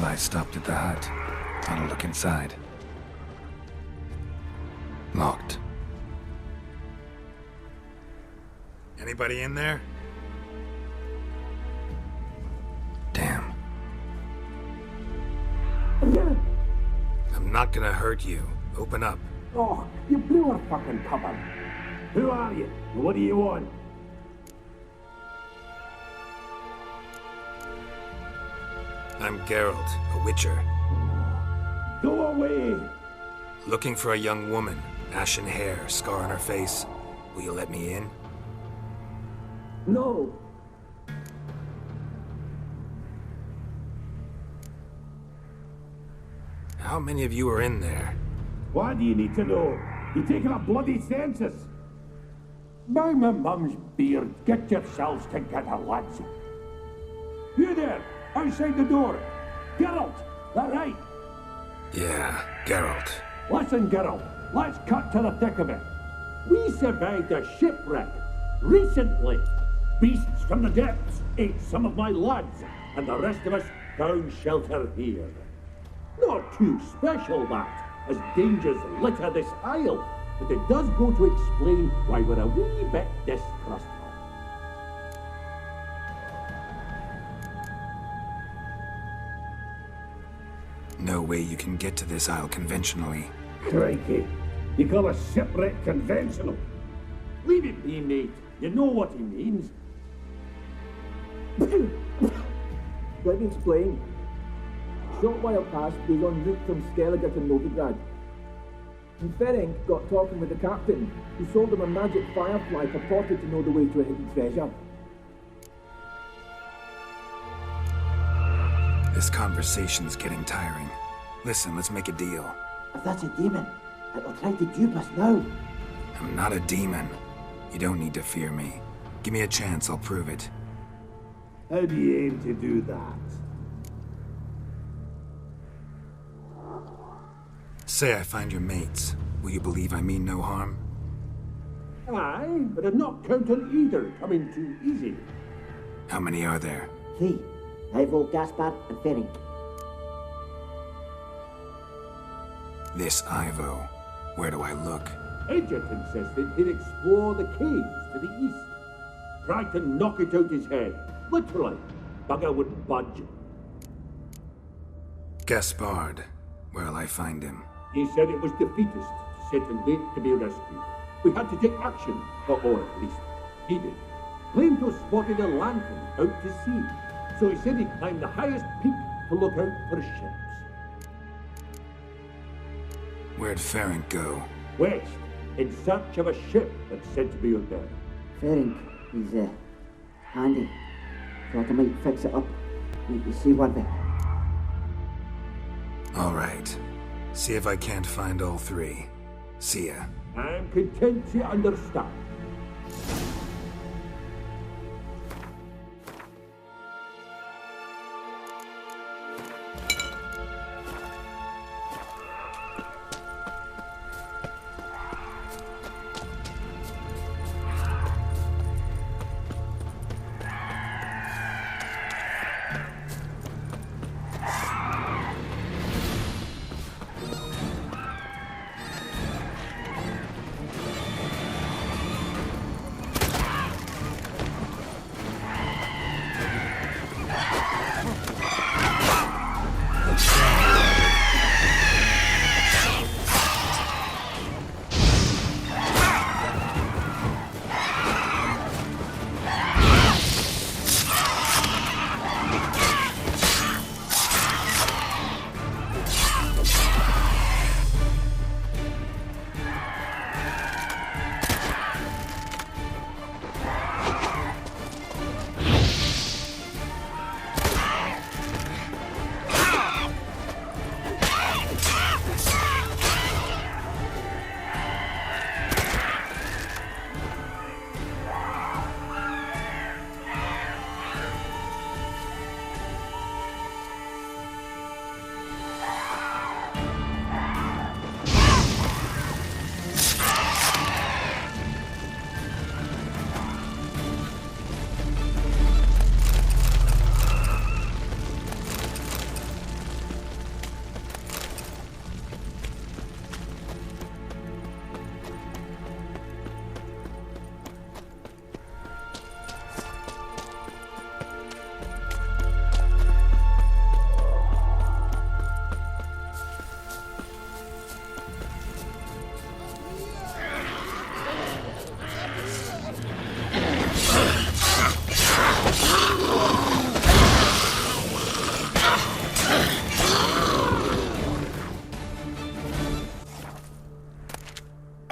Firefly stopped at the hut. I'll look inside. Locked. Anybody in there? Damn. I'm not gonna hurt you. Open up. Oh, you blew our fucking cover. Who are you? What do you want? I'm Geralt, a witcher. Go away! Looking for a young woman. Ashen hair, scar on her face. Will you let me in? No! How many of you are in there? Why do you need to know? You taking a bloody census? By my mum's beard, get yourselves together, lads. You there, outside the door. Geralt, that right? Yeah, Geralt. Listen, Geralt, let's cut to the thick of it. We survived a shipwreck recently. Beasts from the depths ate some of my lads, and the rest of us found shelter here. Not too special, that, as dangers litter this isle, but it does go to explain why we're a wee bit distrustful. No way you can get to this isle conventionally. Crikey, you call a shipwreck conventional? Leave it be, mate. You know what he means. Let me explain. Short while past, we were en route from Skellige to Novigrad. And Ferenc got talking with the captain, who sold him a magic firefly purported to know the way to a hidden treasure. This conversation's getting tiring. Listen, let's make a deal. If that's a demon, it'll try to dupe us now. I'm not a demon. You don't need to fear me. Give me a chance, I'll prove it. How do you aim to do that? Say I find your mates. Will you believe I mean no harm? Aye, but I'm not counting either coming too easy. How many are there? 3. Ivo, Gaspar, and Ferenc. This Ivo. Where do I look? Edgett insisted he'd explore the caves to the east. Tried to knock it out his head. Literally. Bugger wouldn't budge. Gaspard. Where'll I find him? He said it was defeatist to sit and wait to be rescued. We had to take action, or at least he did. Claimed to have spotted a lantern out to sea, so he said he climbed the highest peak to look out for ships. Where'd Ferenc go? West, in search of a ship that's said to be out there. Ferenc, he's handy. Thought I might fix it up. Make you see worthy. All right. See if I can't find all 3. See ya. I'm content to understand.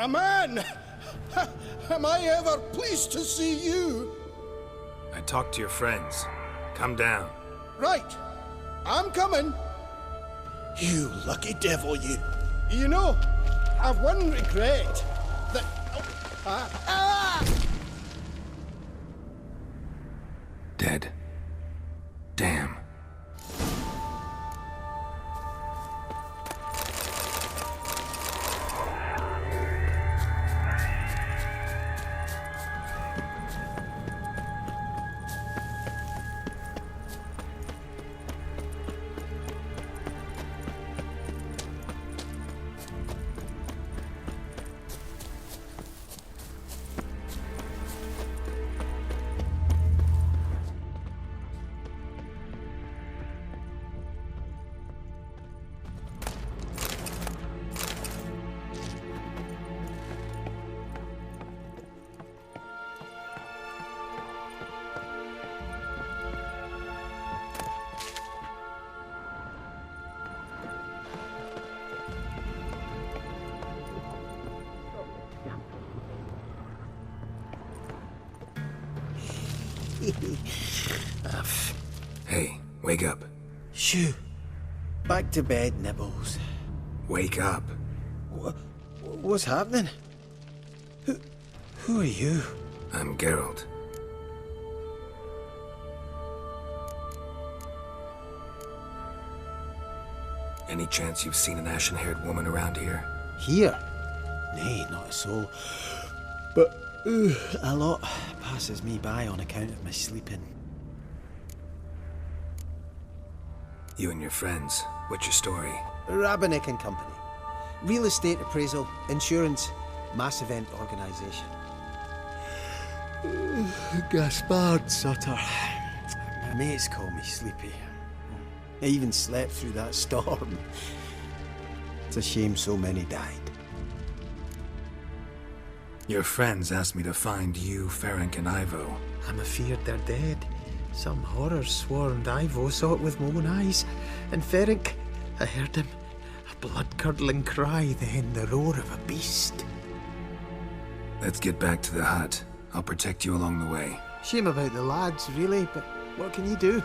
A man! Am I ever pleased to see you? I talked to your friends. Come down. Right. I'm coming. You lucky devil, you. You know, I've one regret. That... Dead. Damn. Hey, wake up. Shoo. Back to bed, Nibbles. Wake up. What's happening? Who are you? I'm Geralt. Any chance you've seen an ashen-haired woman around here? Here? Nay, not a soul. But a lot passes me by on account of my sleeping. You and your friends, what's your story? Rabbinick and Company. Real estate appraisal, insurance, mass event organisation. Gaspard Sutter. My mates call me Sleepy. I even slept through that storm. It's a shame so many died. Your friends asked me to find you, Ferenc, and Ivo. I'm afeard they're dead. Some horror swarmed Ivo, saw it with my own eyes. And Ferenc, I heard him. A blood-curdling cry, then the roar of a beast. Let's get back to the hut. I'll protect you along the way. Shame about the lads, really, but what can you do?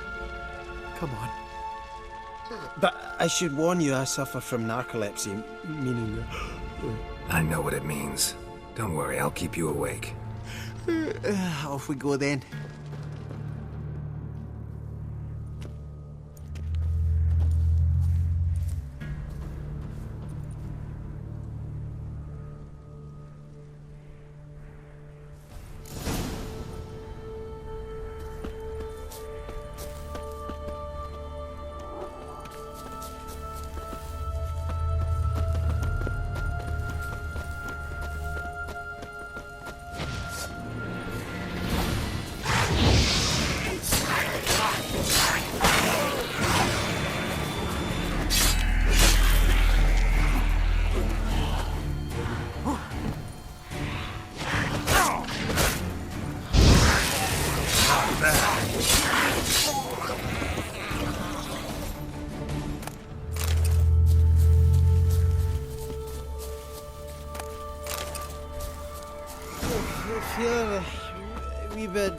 Come on. But I should warn you, I suffer from narcolepsy, meaning... I know what it means. Don't worry, I'll keep you awake. Off we go then.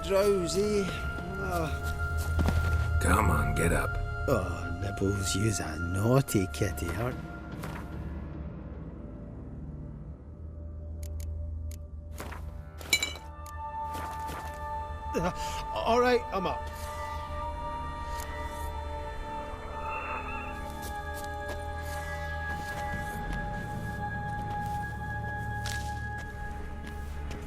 Drowsy. Come on, get up. Oh, Nibbles, you's a naughty kitty, aren't you? All right, I'm up.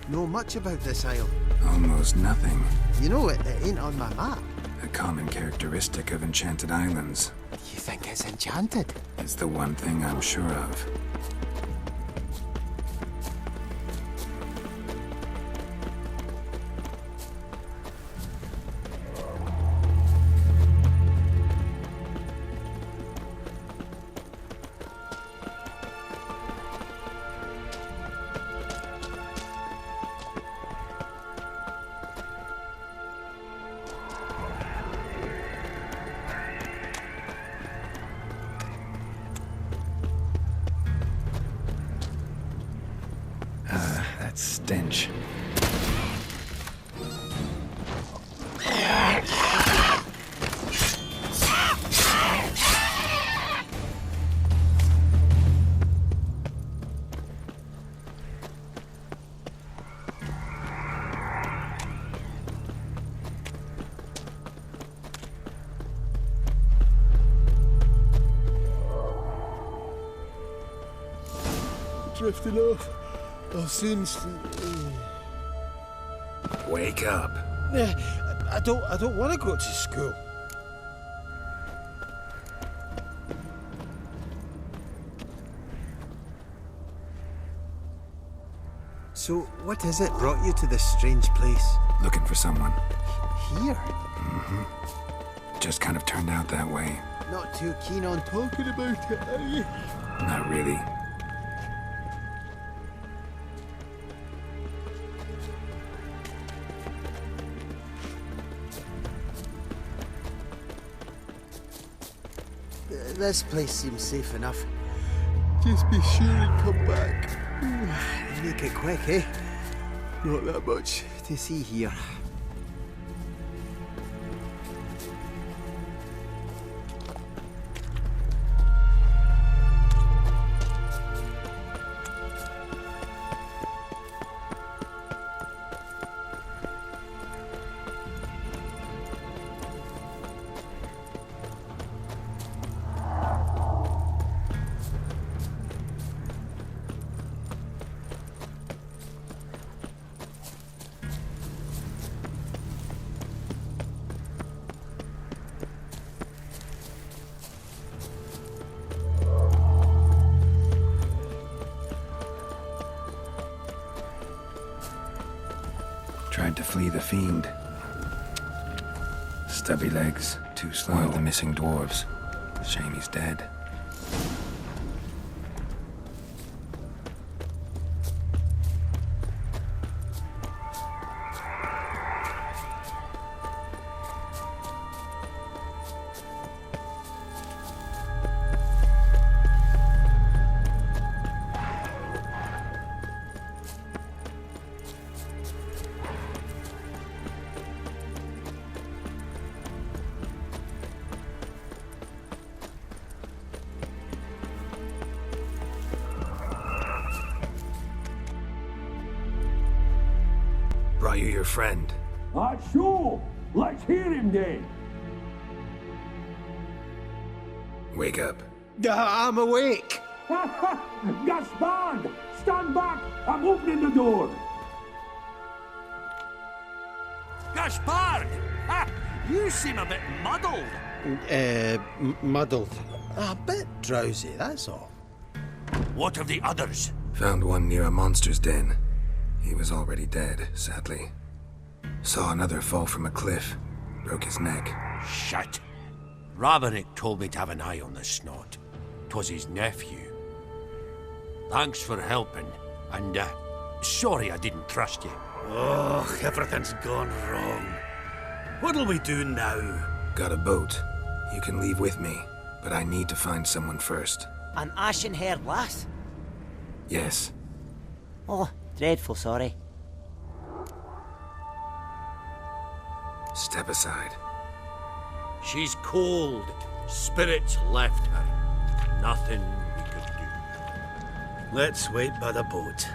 Know much about this isle? Almost nothing. You know it ain't on my map. A common characteristic of enchanted islands. You think it's enchanted? It's the one thing I'm sure of. That stench. Drifting off. I'll soon. Wake up. I don't want to go to school. So, what is it brought you to this strange place? Looking for someone. Here? Just kind of turned out that way. Not too keen on Talking about it, are you? Not really. This place seems safe enough. Just be sure and come back. Make it quick, eh? Not that much. To see here. Tried to flee the fiend. Stubby legs, too slow. One of the missing dwarves. Shame he's dead. Brought you your friend. Sure. Let's hear him then. Wake up. I'm awake! Gaspard! Stand back! I'm opening the door! Gaspard! You seem a bit muddled. Muddled. A bit drowsy, that's all. What of the others? Found one near a monster's den. He was already dead, sadly. Saw another fall from a cliff. Broke his neck. Shit. Raverick told me to have an eye on the snot. 'Twas his nephew. Thanks for helping, and sorry I didn't trust you. Oh, everything's gone wrong. What'll we do now? Got a boat. You can leave with me, but I need to find someone first. An ashen-haired lass? Yes. Oh, dreadful sorry. Step aside. She's cold. Spirits left her. Nothing we could do. Let's wait by the boat.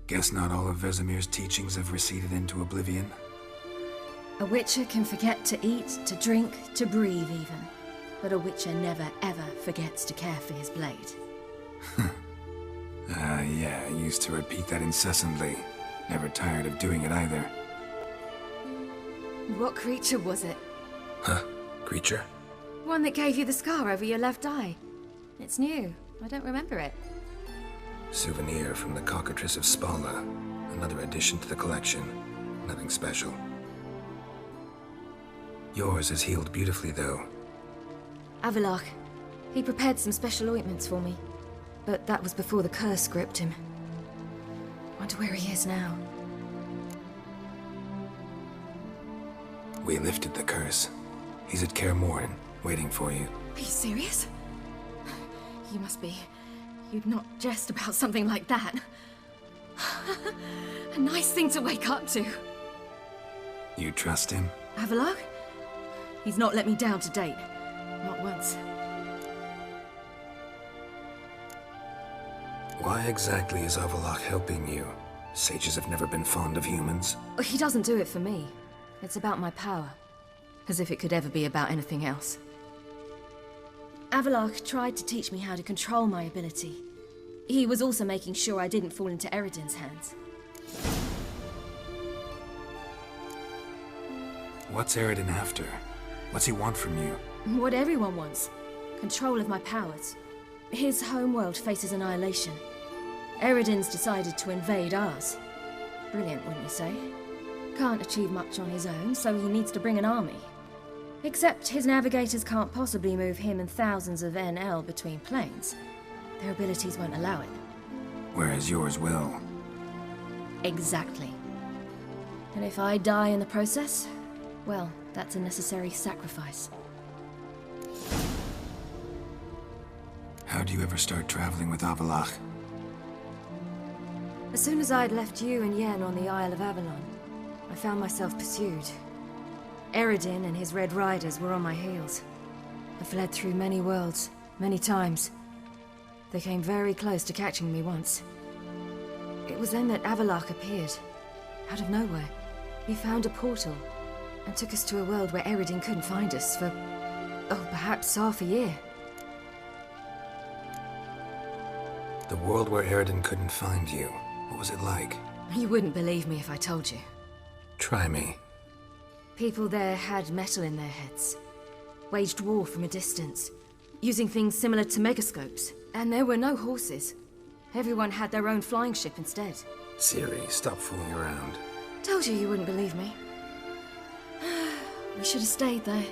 Guess not all of Vesemir's teachings have receded into oblivion. A Witcher can forget to eat, to drink, to breathe even. But a Witcher never ever forgets to care for his blade. Yeah, I used to repeat that incessantly. Never tired of doing it either. What creature was it? Huh? Creature? One that gave you the scar over your left eye. It's new. I don't remember it. Souvenir from the Cockatrice of Spala. Another addition to the collection. Nothing special. Yours is healed beautifully, though. Avallac'h. He prepared some special ointments for me. But that was before the curse gripped him. Wonder where he is now. We lifted the curse. He's at Kaer Morhen, waiting for you. Are you serious? You must be. You'd not jest about something like that. A nice thing to wake up to. You trust him? Avallac'h? He's not let me down to date. Not once. Why exactly is Avallac'h helping you? Sages have never been fond of humans. He doesn't do it for me. It's about my power. As if it could ever be about anything else. Avallac'h tried to teach me how to control my ability. He was also making sure I didn't fall into Eredin's hands. What's Eredin after? What's he want from you? What everyone wants. Control of my powers. His homeworld faces annihilation. Eredin's decided to invade ours. Brilliant, wouldn't you say? Can't achieve much on his own, so he needs to bring an army. Except his navigators can't possibly move him and thousands of NL between planes. Their abilities won't allow it. Whereas yours will. Exactly. And if I die in the process, well, that's a necessary sacrifice. How'd you ever start traveling with Avallac'h? As soon as I'd left you and Yen on the Isle of Avalon, I found myself pursued. Eredin and his Red Riders were on my heels. I fled through many worlds, many times. They came very close to catching me once. It was then that Avallac'h appeared, out of nowhere. He found a portal, and took us to a world where Eredin couldn't find us for, perhaps half a year. The world where Eredin couldn't find you. What was it like? You wouldn't believe me if I told you. Try me. People there had metal in their heads. Waged war from a distance, using things similar to megascopes. And there were no horses. Everyone had their own flying ship instead. Ciri, stop fooling around. Told you wouldn't believe me. We should have stayed there.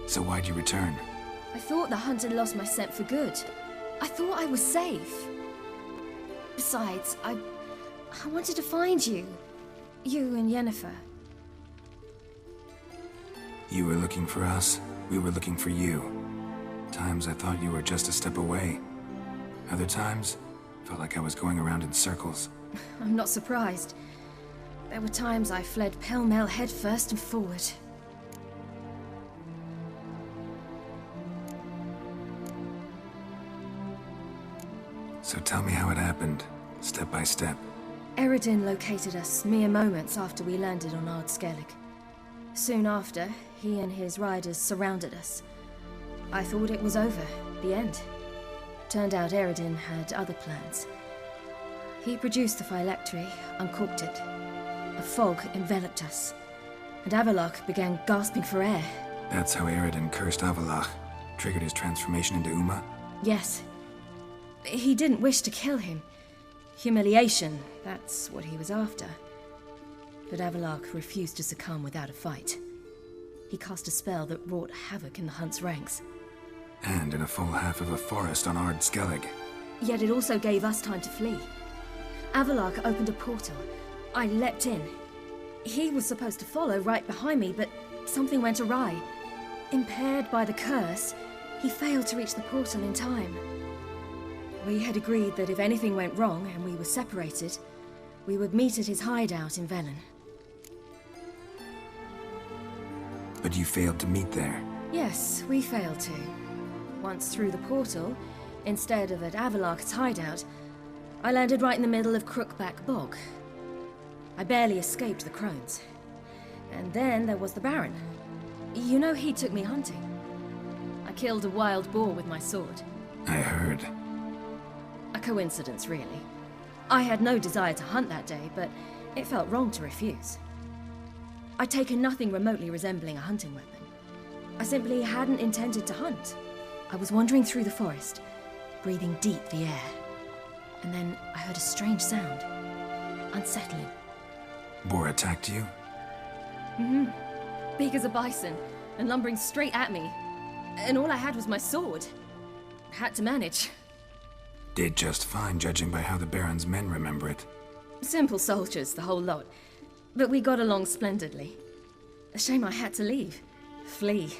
So why'd you return? I thought the hunt had lost my scent for good. I thought I was safe. Besides, I wanted to find you. You and Yennefer. You were looking for us, we were looking for you. Times I thought you were just a step away. Other times, felt like I was going around in circles. I'm not surprised. There were times I fled pell-mell headfirst and forward. So tell me how it happened, step by step. Eredin located us mere moments after we landed on Ard Skellig. Soon after, he and his riders surrounded us. I thought it was over, the end. Turned out Eredin had other plans. He produced the phylactery, uncorked it. A fog enveloped us, and Avallac'h began gasping for air. That's how Eredin cursed Avallac'h, triggered his transformation into Uma? Yes. He didn't wish to kill him. Humiliation, that's what he was after. But Avallac'h refused to succumb without a fight. He cast a spell that wrought havoc in the hunt's ranks. And in a full half of a forest on Ard Skellig. Yet it also gave us time to flee. Avallac'h opened a portal. I leapt in. He was supposed to follow right behind me, but something went awry. Impaired by the curse, he failed to reach the portal in time. We had agreed that if anything went wrong and we were separated, we would meet at his hideout in Velen. But you failed to meet there. Yes, we failed to. Once through the portal, Instead of at Avalok's hideout, I landed right in the middle of Crookback Bog. I barely escaped the crones. And then there was the Baron. You know, he took me hunting. I killed a wild boar with my sword. I heard. A coincidence, really. I had no desire to hunt that day, but it felt wrong to refuse. I'd taken nothing remotely resembling a hunting weapon. I simply hadn't intended to hunt. I was wandering through the forest, breathing deep the air. And then I heard a strange sound. Unsettling. Boar attacked you? Mm-hmm. Big as a bison, and lumbering straight at me. And all I had was my sword. Had to manage. Did just fine, judging by how the Baron's men remember it. Simple soldiers, the whole lot. But we got along splendidly. A shame I had to leave. Flee.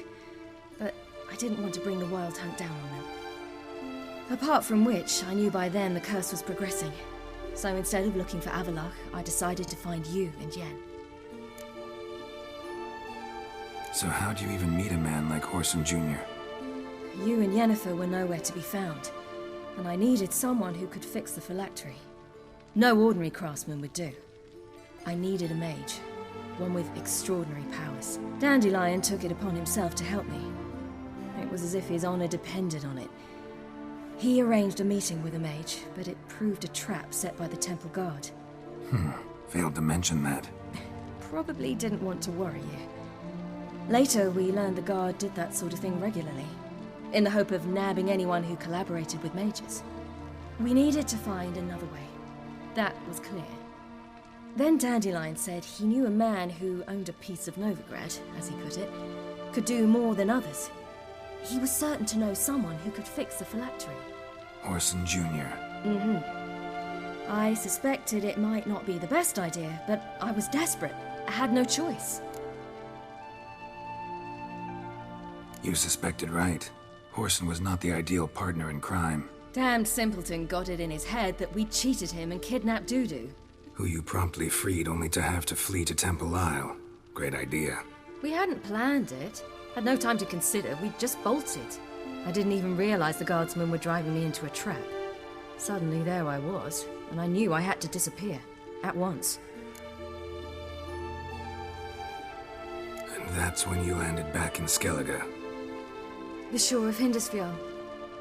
But I didn't want to bring the Wild Hunt down on them. Apart from which, I knew by then the curse was progressing. So instead of looking for Avalok, I decided to find you and Yen. So how'd you even meet a man like Whoreson Jr.? You and Yennefer were nowhere to be found, and I needed someone who could fix the phylactery. No ordinary craftsman would do. I needed a mage, one with extraordinary powers. Dandelion took it upon himself to help me. It was as if his honor depended on it. He arranged a meeting with a mage, but it proved a trap set by the temple guard. Failed to mention that. Probably didn't want to worry you. Later, we learned the guard did that sort of thing regularly, in the hope of nabbing anyone who collaborated with mages. We needed to find another way. That was clear. Then Dandelion said he knew a man who owned a piece of Novigrad, as he put it, could do more than others. He was certain to know someone who could fix the phylactery. Whoreson Jr. Mm-hmm. I suspected it might not be the best idea, but I was desperate. I had no choice. You suspected right. Whoreson was not the ideal partner in crime. Damned simpleton got it in his head that we cheated him and kidnapped Dudu. Who you promptly freed only to have to flee to Temple Isle. Great idea. We hadn't planned it. Had no time to consider, we just bolted. I didn't even realize the guardsmen were driving me into a trap. Suddenly there I was, and I knew I had to disappear. At once. And that's when you landed back in Skellige. The shore of Hindisfjall.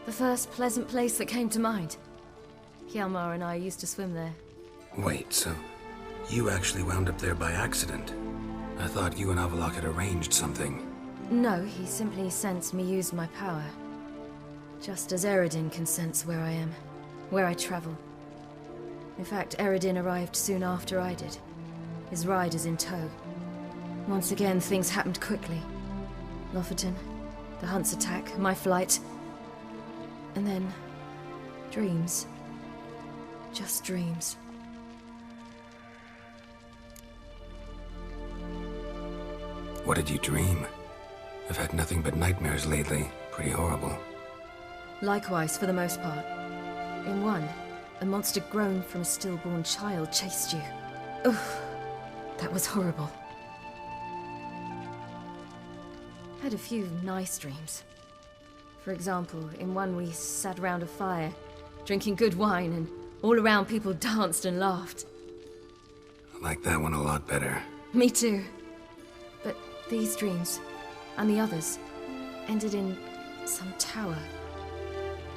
The first pleasant place that came to mind. Hjalmar and I used to swim there. Wait, so you actually wound up there by accident? I thought you and Avalok had arranged something. No, he simply sensed me use my power. Just as Eredin can sense where I am, where I travel. In fact, Eredin arrived soon after I did, his riders in tow. Once again, things happened quickly. Lofoten, the Hunt's attack, my flight. And then, dreams. Just dreams. What did you dream? I've had nothing but nightmares lately. Pretty horrible. Likewise, for the most part. In one, a monster grown from a stillborn child chased you. Ugh, that was horrible. Had a few nice dreams. For example, in one we sat around a fire, drinking good wine, and all around people danced and laughed. I like that one a lot better. Me too. But these dreams, and the others, ended in some tower.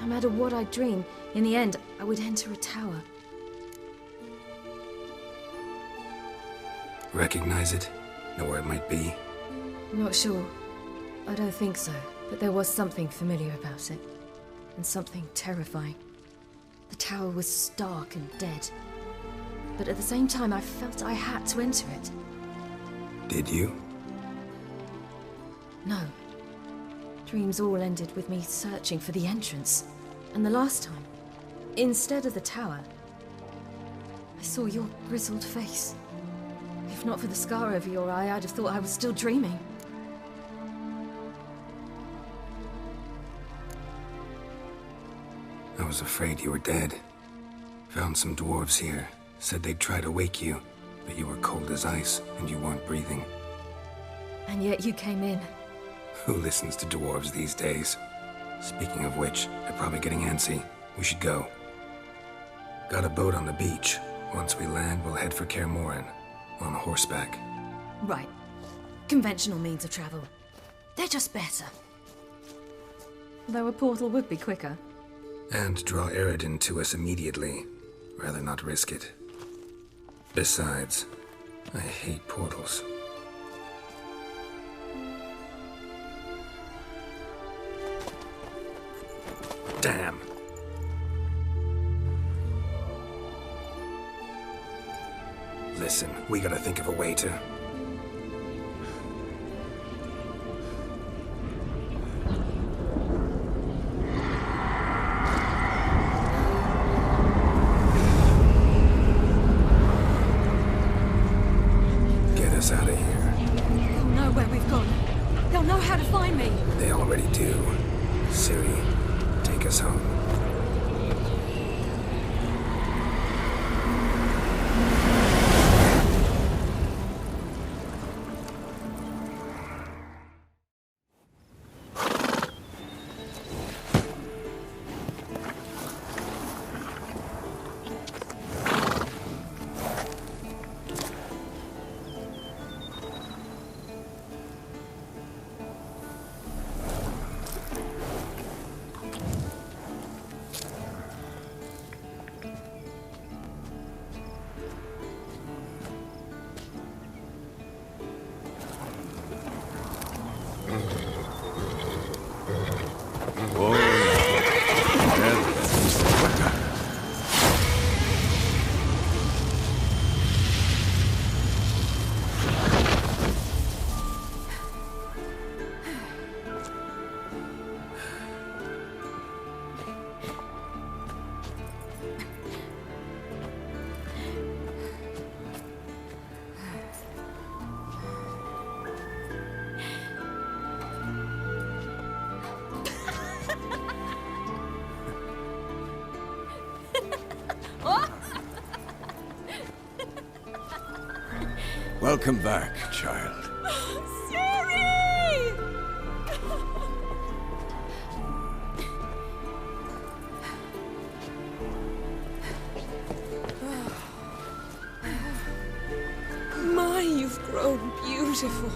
No matter what I dream, in the end, I would enter a tower. Recognize it? Know where it might be? Not sure. I don't think so, but there was something familiar about it. And something terrifying. The tower was stark and dead. But at the same time, I felt I had to enter it. Did you? No. Dreams all ended with me searching for the entrance. And the last time, instead of the tower, I saw your grizzled face. If not for the scar over your eye, I'd have thought I was still dreaming. I was afraid you were dead. Found some dwarves here. Said they'd try to wake you, but you were cold as ice and you weren't breathing. And yet you came in. Who listens to dwarves these days? Speaking of which, they're probably getting antsy. We should go. Got a boat on the beach. Once we land, we'll head for Kaer Morhen. On horseback. Right. Conventional means of travel. They're just better. Though a portal would be quicker. And draw Eredin to us immediately. Rather not risk it. Besides, I hate portals. Damn. Listen, we gotta think of a way to... get us out of here. They'll know where we've gone. They'll know how to find me. They already do. Ciri, take us home. Welcome back, child. Ciri! My, you've grown beautiful.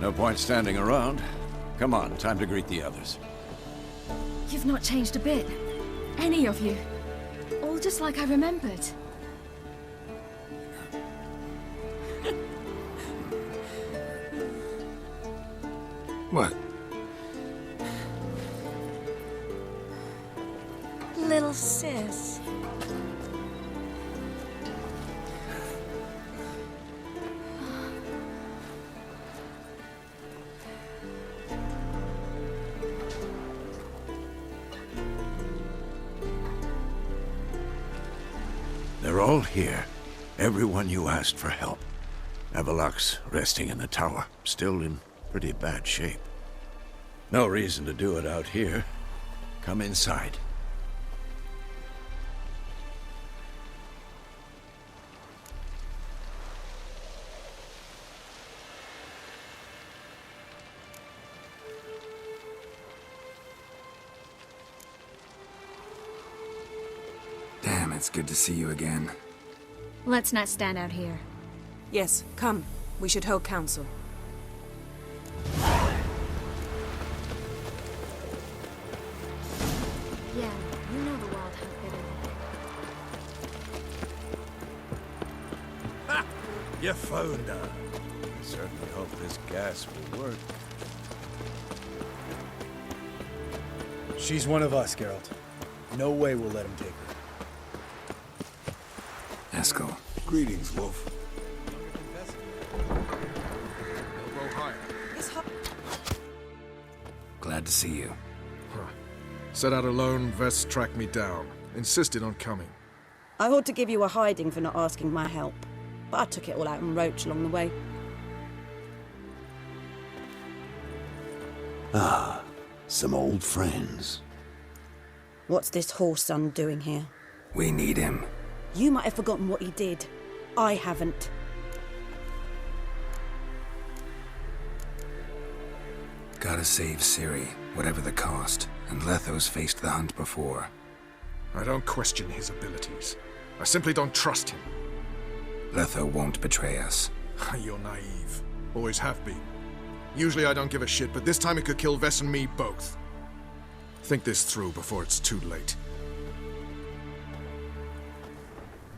No point standing around. Come on, time to greet the others. You've not changed a bit. Any of you. All just like I remembered. What? Little sis. They're all here. Everyone you asked for help. Avallac'h's resting in the tower, still in pretty bad shape. No reason to do it out here. Come inside. Damn, it's good to see you again. Let's not stand out here. Yes, come. We should hold council. Yeah, you know the wild hunt better. You found her. I certainly hope this gas will work. She's one of us, Geralt. No way we'll let him take her. Eskel. Greetings, Wolf. Glad to see you. Set out alone, Vest tracked me down. Insisted on coming. I ought to give you a hiding for not asking my help, but I took it all out in Roach along the way. Ah, some old friends. What's this horse son doing here? We need him. You might have forgotten what he did. I haven't. Gotta save Ciri, whatever the cost, and Letho's faced the hunt before. I don't question his abilities. I simply don't trust him. Letho won't betray us. You're naive. Always have been. Usually I don't give a shit, but this time it could kill Vess and me both. Think this through before it's too late.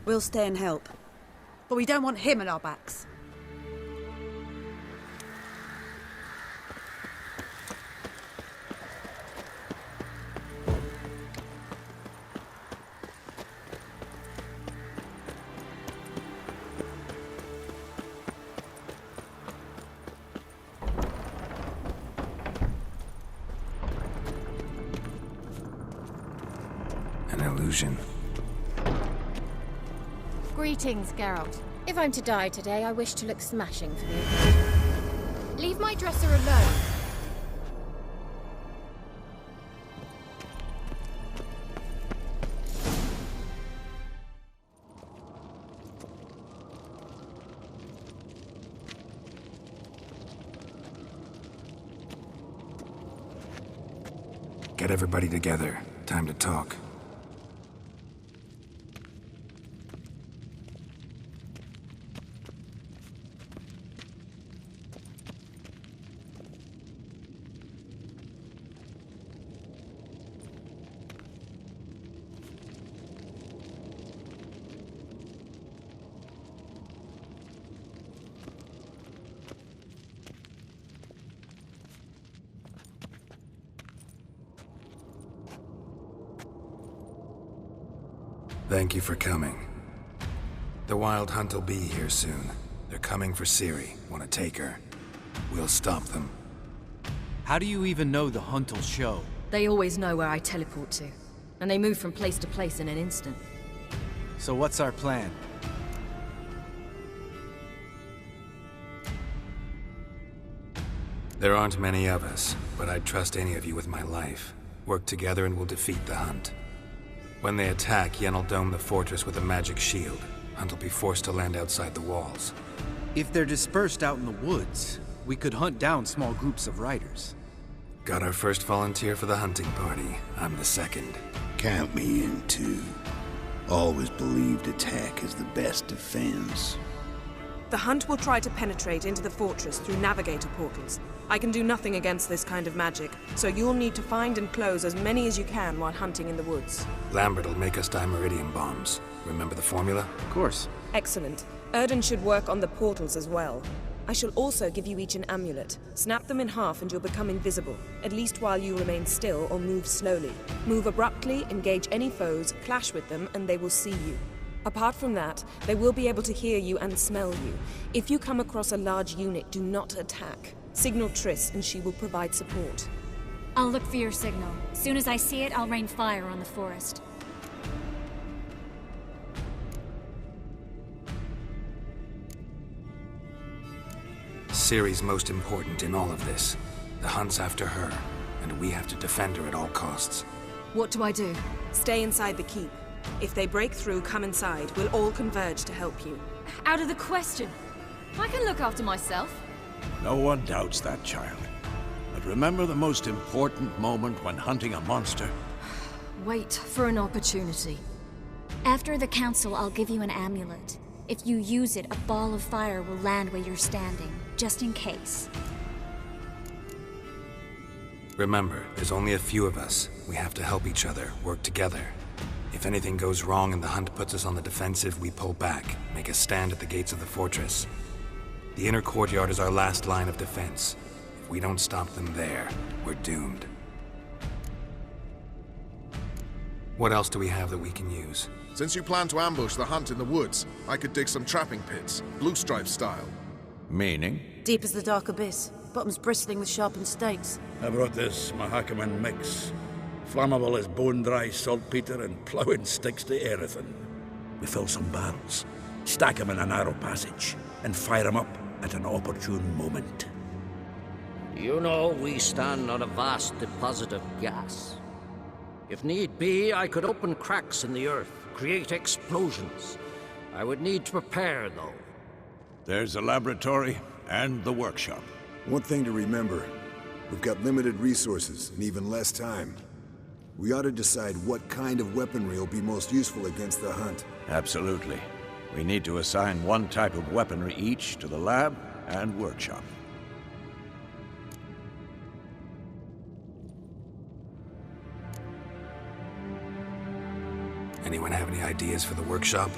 We'll stay and help. But we don't want him at our backs. An illusion. Greetings, Geralt. If I'm to die today, I wish to look smashing for the occasion. Leave my dresser alone. Get everybody together. Time to talk. Thank you for coming. The Wild Hunt will be here soon. They're coming for Ciri. Want to take her? We'll stop them. How do you even know the Hunt will show? They always know where I teleport to. And they move from place to place in an instant. So what's our plan? There aren't many of us, but I'd trust any of you with my life. Work together and we'll defeat the Hunt. When they attack, Yen'll dome the fortress with a magic shield. Hunt will be forced to land outside the walls. If they're dispersed out in the woods, we could hunt down small groups of riders. Got our first volunteer for the hunting party. I'm the second. Count me in too. Always believed attack is the best defense. The Hunt will try to penetrate into the fortress through navigator portals. I can do nothing against this kind of magic, so you'll need to find and close as many as you can while hunting in the woods. Lambert will make us dimeridium bombs. Remember the formula? Of course. Excellent. Erden should work on the portals as well. I shall also give you each an amulet. Snap them in half and you'll become invisible, at least while you remain still or move slowly. Move abruptly, engage any foes, clash with them, and they will see you. Apart from that, they will be able to hear you and smell you. If you come across a large unit, do not attack. Signal Triss and she will provide support. I'll look for your signal. As soon as I see it, I'll rain fire on the forest. Ciri's most important in all of this. The Hunt's after her, and we have to defend her at all costs. What do I do? Stay inside the keep. If they break through, come inside. We'll all converge to help you. Out of the question. I can look after myself. No one doubts that, child. But remember the most important moment when hunting a monster? Wait for an opportunity. After the council, I'll give you an amulet. If you use it, a ball of fire will land where you're standing, just in case. Remember, there's only a few of us. We have to help each other, work together. If anything goes wrong and the Hunt puts us on the defensive, we pull back, make a stand at the gates of the fortress. The inner courtyard is our last line of defense. If we don't stop them there, we're doomed. What else do we have that we can use? Since you plan to ambush the Hunt in the woods, I could dig some trapping pits, Blue Stripe style. Meaning? Deep as the dark abyss, bottoms bristling with sharpened stakes. I brought this Mahakaman mix. Flammable as bone-dry saltpeter and ploughing sticks to everything. We fill some barrels, stack them in a narrow passage, and fire them up at an opportune moment. You know, we stand on a vast deposit of gas. If need be, I could open cracks in the earth, create explosions. I would need to prepare, though. There's a laboratory and the workshop. One thing to remember, We've got limited resources and even less time. We ought to decide what kind of weaponry will be most useful against the hunt. Absolutely. We need to assign one type of weaponry each to the lab and workshop. Anyone have any ideas for the workshop?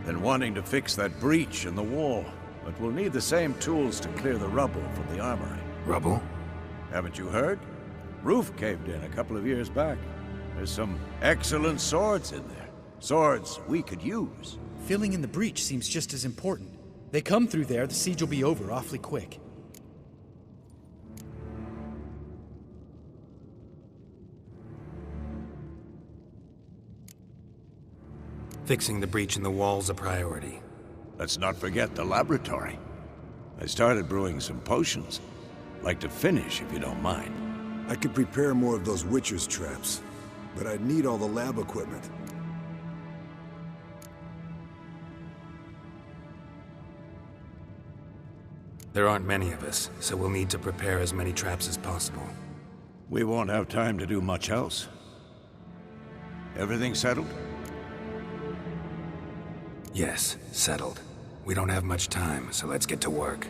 Been wanting to fix that breach in the wall, but we'll need the same tools to clear the rubble from the armory. Rubble? Haven't you heard? Roof caved in a couple of years back. There's some excellent swords in there. Swords we could use. Filling in the breach seems just as important. They come through there, the siege will be over awfully quick. Fixing the breach in the wall's a priority. Let's not forget the laboratory. I started brewing some potions. Like to finish, if you don't mind. I could prepare more of those Witcher's traps, but I'd need all the lab equipment. There aren't many of us, so we'll need to prepare as many traps as possible. We won't have time to do much else. Everything settled? Yes, settled. We don't have much time, so let's get to work.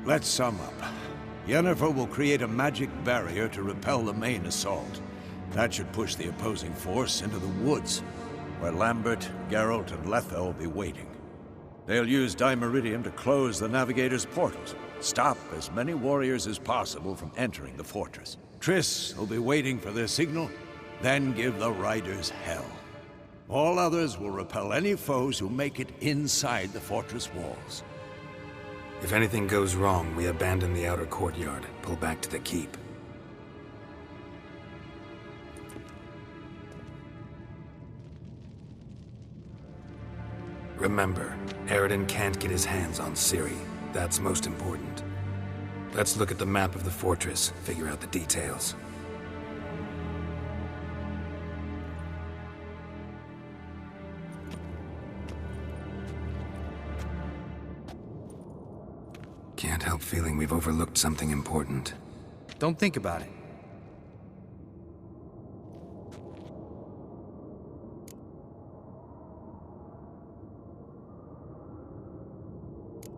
Let's sum up. Yennefer will create a magic barrier to repel the main assault. That should push the opposing force into the woods, where Lambert, Geralt, and Letha will be waiting. They'll use Dimeridium to close the Navigator's portals, stop as many warriors as possible from entering the fortress. Triss will be waiting for their signal, then give the riders hell. All others will repel any foes who make it inside the fortress walls. If anything goes wrong, we abandon the outer courtyard, pull back to the keep. Remember, Eredin can't get his hands on Ciri. That's most important. Let's look at the map of the fortress, figure out the details. Can't help feeling we've overlooked something important. Don't think about it.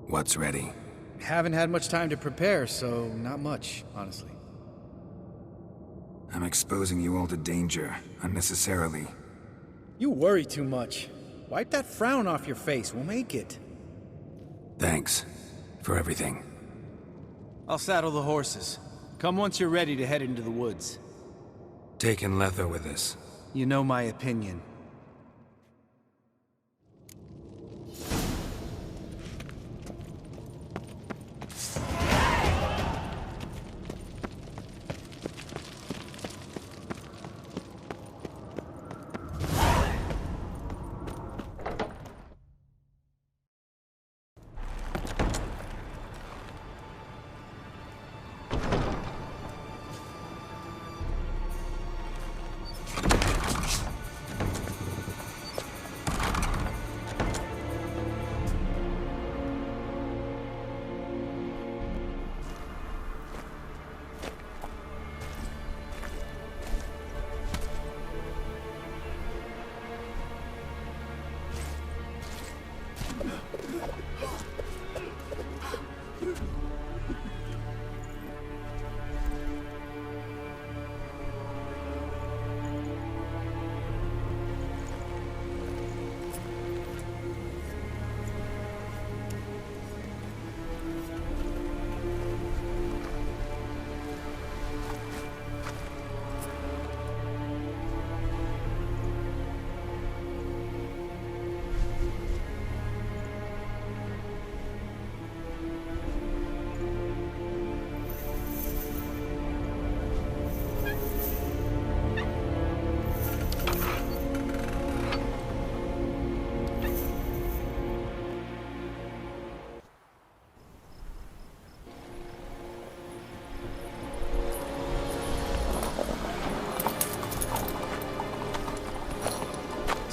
What's ready? Haven't had much time to prepare, so not much, honestly. I'm exposing you all to danger, unnecessarily. You worry too much. Wipe that frown off your face, we'll make it. Thanks. For everything. I'll saddle the horses. Come once you're ready to head into the woods. Taking Letha with us. You know my opinion.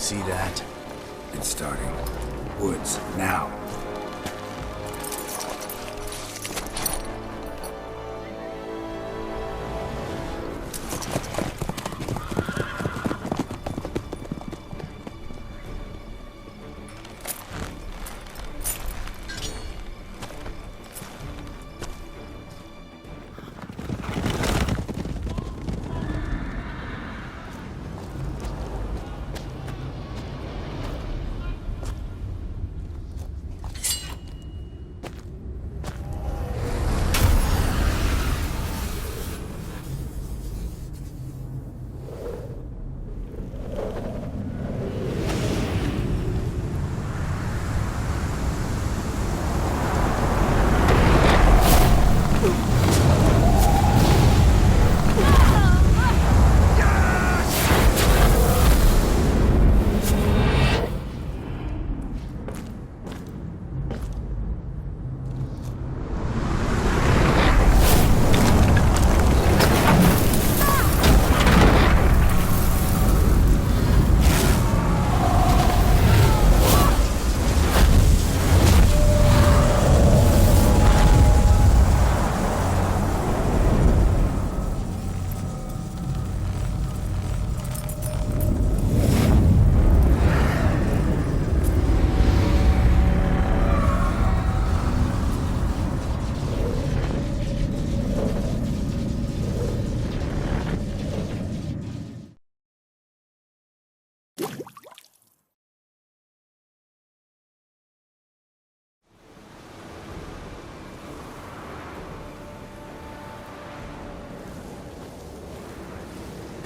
See that? It's starting. Woods, now.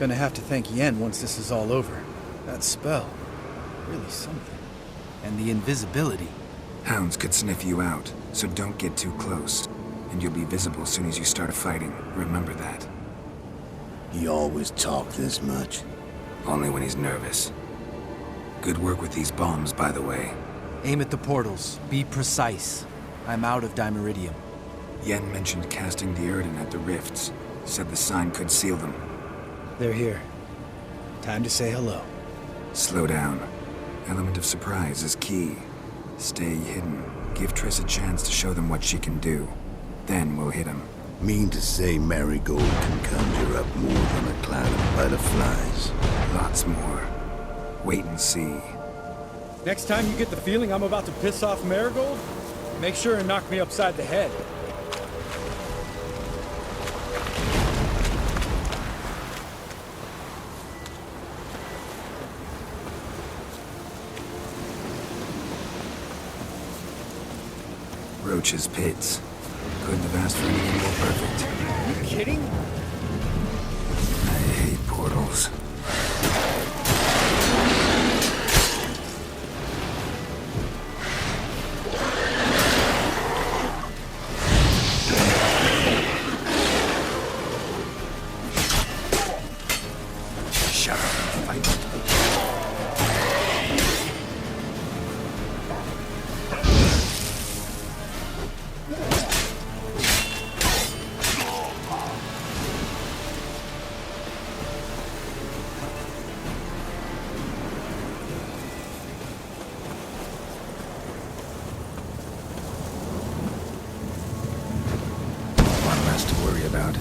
Gonna have to thank Yen once this is all over. That spell, really something. And the invisibility. Hounds could sniff you out, so don't get too close. And you'll be visible as soon as you start fighting. Remember that. He always talk this much? Only when he's nervous. Good work with these bombs, by the way. Aim at the portals. Be precise. I'm out of Dimeridium. Yen mentioned casting the Erden at the rifts. Said the sign could seal them. They're here. Time to say hello. Slow down. Element of surprise is key. Stay hidden. Give Triss a chance to show them what she can do. Then we'll hit him. Mean to say Marigold can conjure up more than a cloud of butterflies? Lots more. Wait and see. Next time you get the feeling I'm about to piss off Marigold, make sure and knock me upside the head. Roach's pits. Couldn't have asked for anything more perfect. Are you kidding? I hate portals. Shut up and fight. To worry about.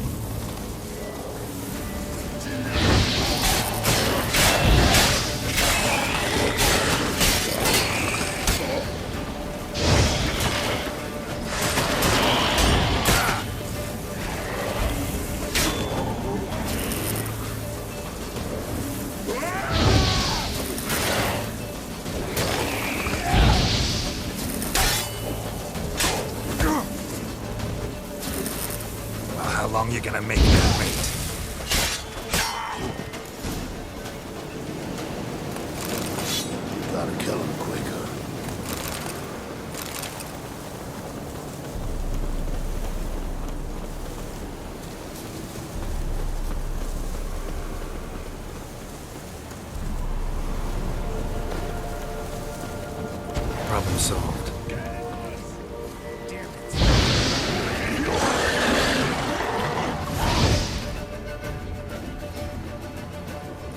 How long you gonna make that wait? Gotta kill him quicker. Problem solved.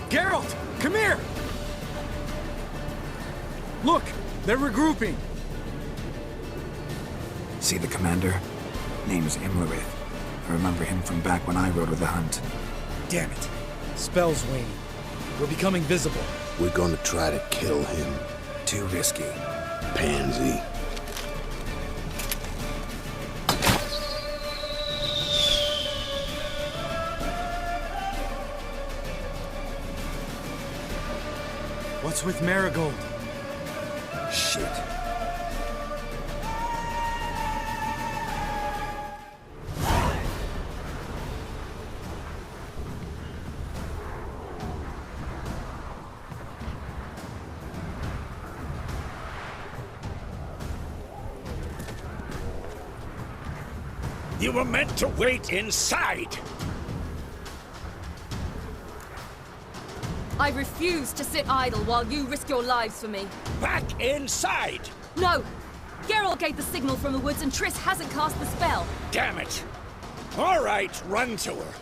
Geralt, come here! Look, they're regrouping. See the commander? Name's Imlerith. I remember him from back when I rode with the hunt. Damn it. Spell's waning. We're becoming visible. We're gonna try to kill him. Too risky. Pansy. What's with Marigold? Shit. You were meant to wait inside! I refuse to sit idle while you risk your lives for me. Back inside! No! Geralt gave the signal from the woods and Triss hasn't cast the spell. Damn it! All right, run to her.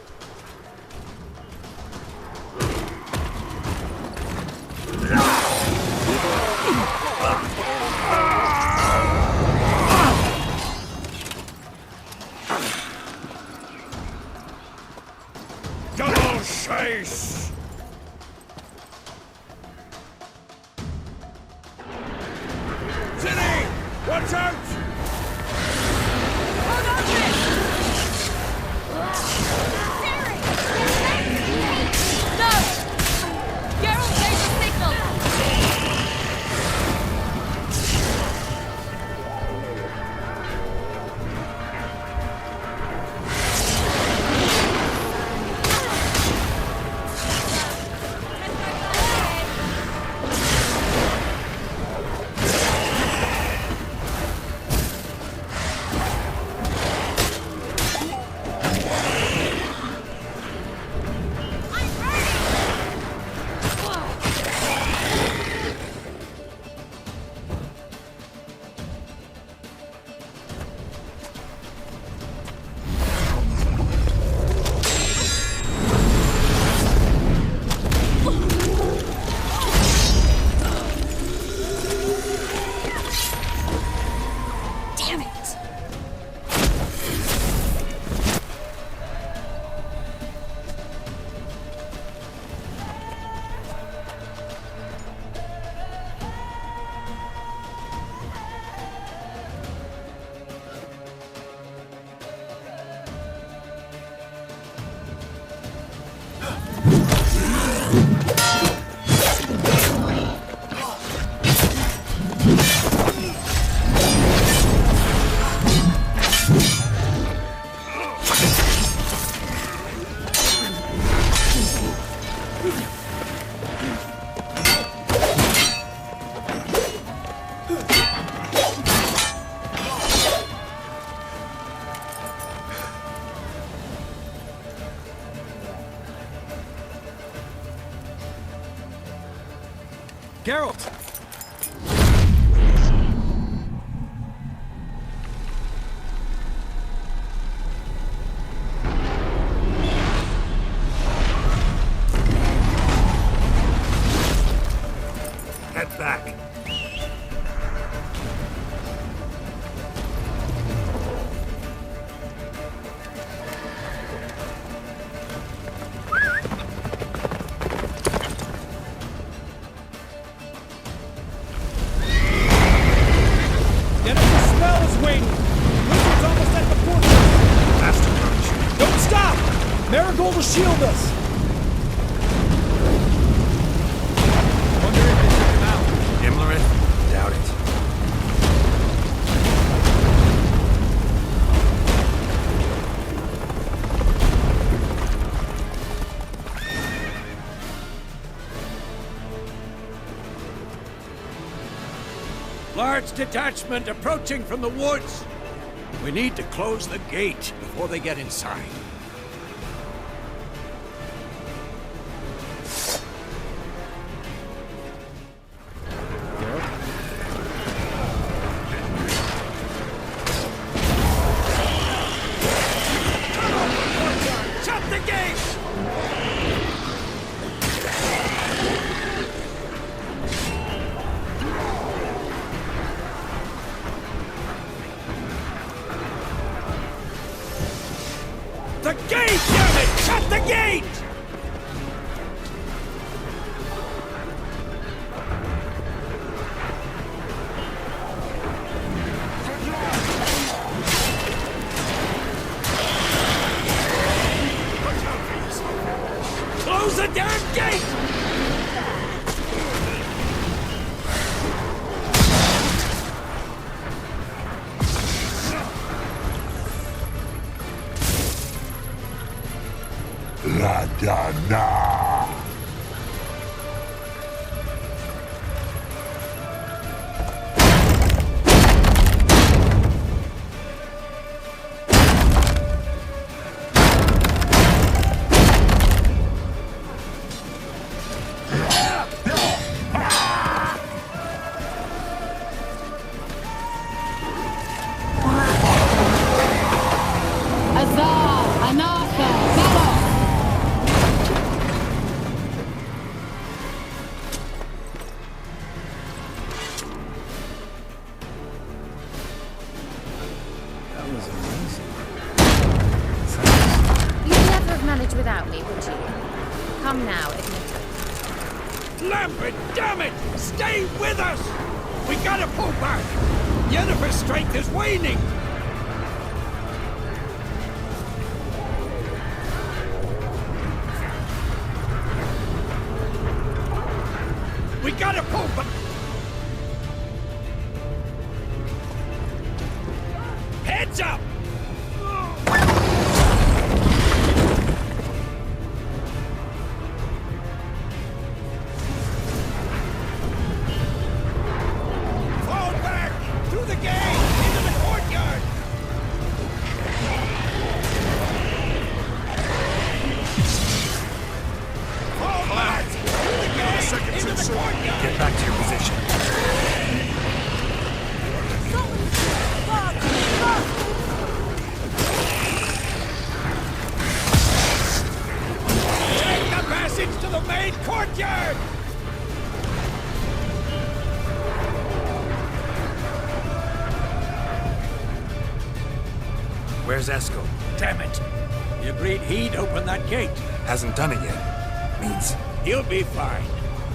Double chase! Zinni! Watch out! Hold on, Triss! No! Geralt gave the signal! Geralt! Head back. Marigold will shield us! Wonder if they took him out. Imlerith? Doubt it. Large detachment approaching from the woods. We need to close the gate before they get inside. The gate, damn it! Shut the gate! Close the damn gate! Ladana! Without me, would you? Come now, admit it. Lambert, damn it! Stay with us! We gotta pull back! Yennefer's strength is waning! We gotta pull back! Heads up! Get back to your position. Take the passage to the main courtyard! Where's Eskel? Damn it! He agreed he'd open that gate. Hasn't done it yet. Means he'll be fine.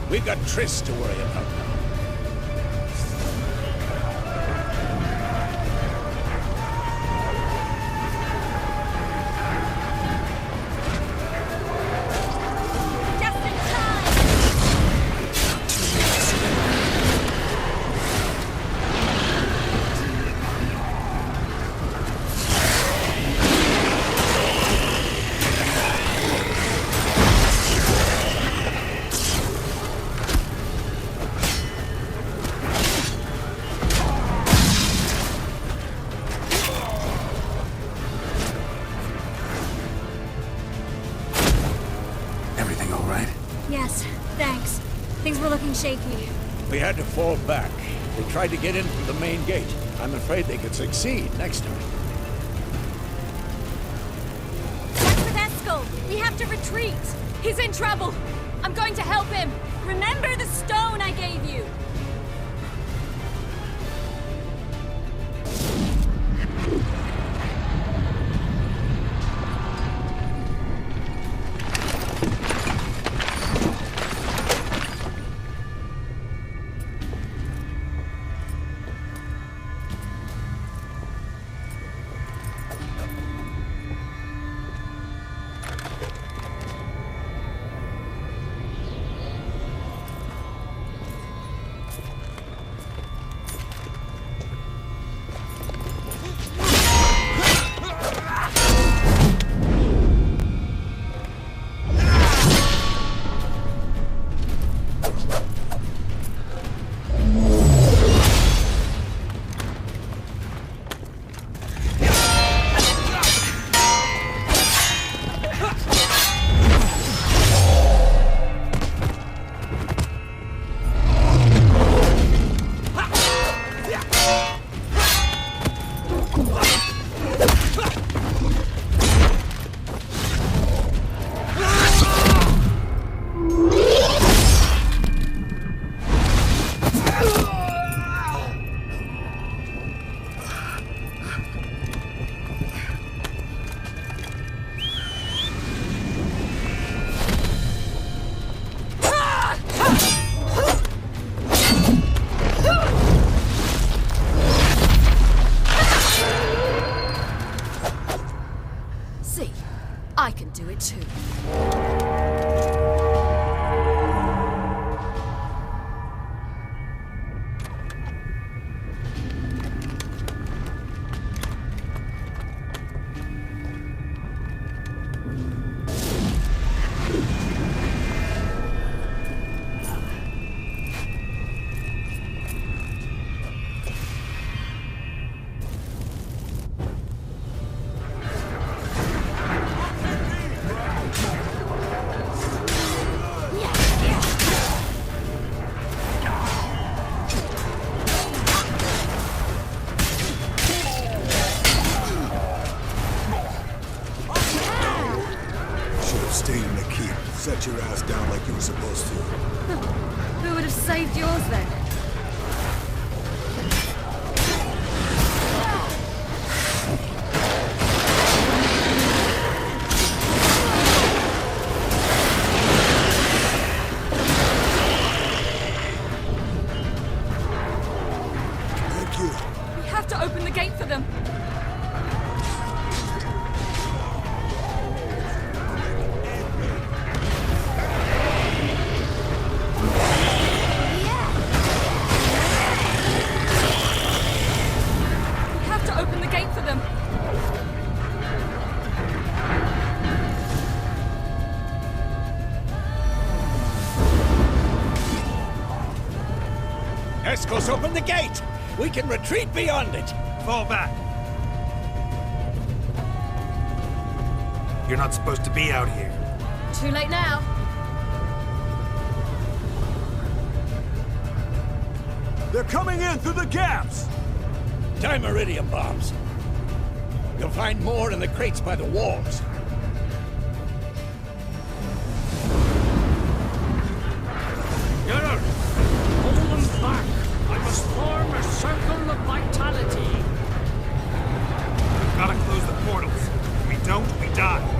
We've got Triss to worry about now. Thanks. Things were looking shaky. We had to fall back. They tried to get in through the main gate. I'm afraid they could succeed next time. What's with Eskel? We have to retreat. He's in trouble. I'm going to help him. Remember the stone I gave you. I can do it too. Set your ass down like you were supposed to. Who would have saved yours then? Thank you. We have to open the gate for them. Eskel's open the gate! We can retreat beyond it! Fall back! You're not supposed to be out here. Too late now. They're coming in through the gaps! Dimeridium bombs. You'll find more in the crates by the walls. Geralt! Hold them back! I must form a circle of vitality. Gotta close the portals. If we don't, we die.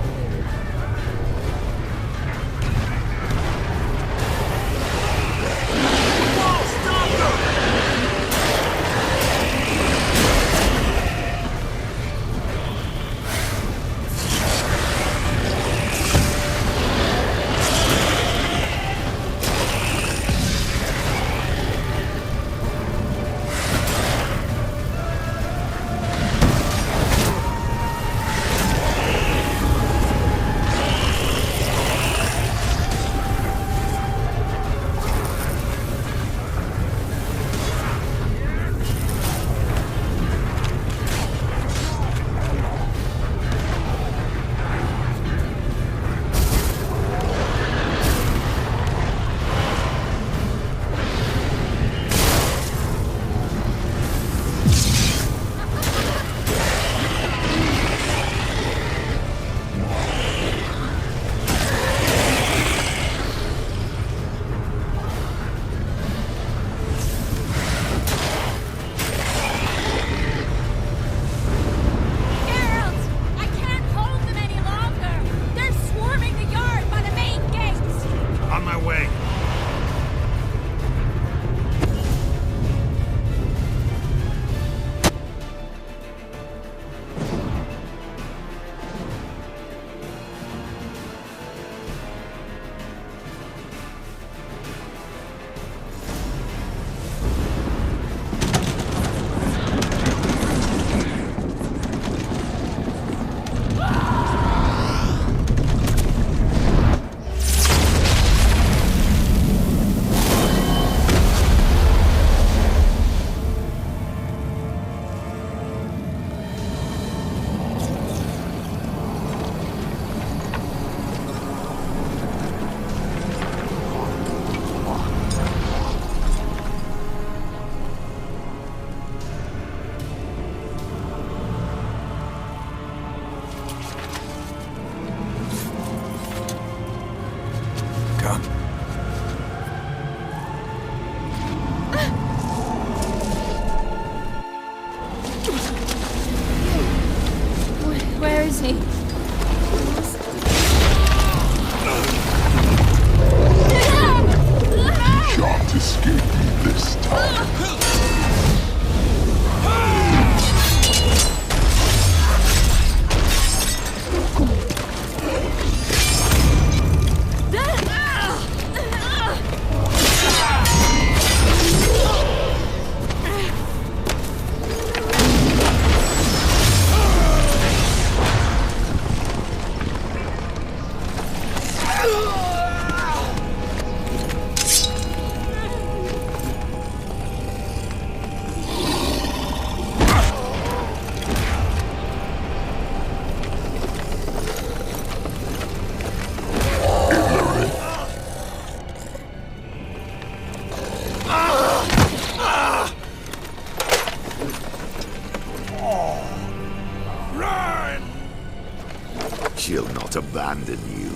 abandon you.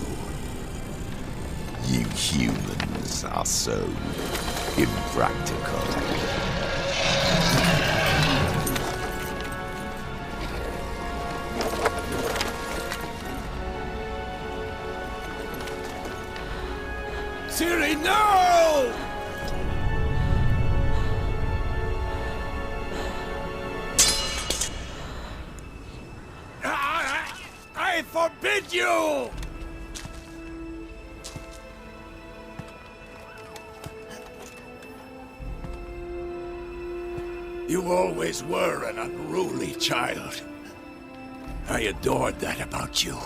You humans are so impractical. Ciri, no! I forbid you! You always were an unruly child. I adored that about you.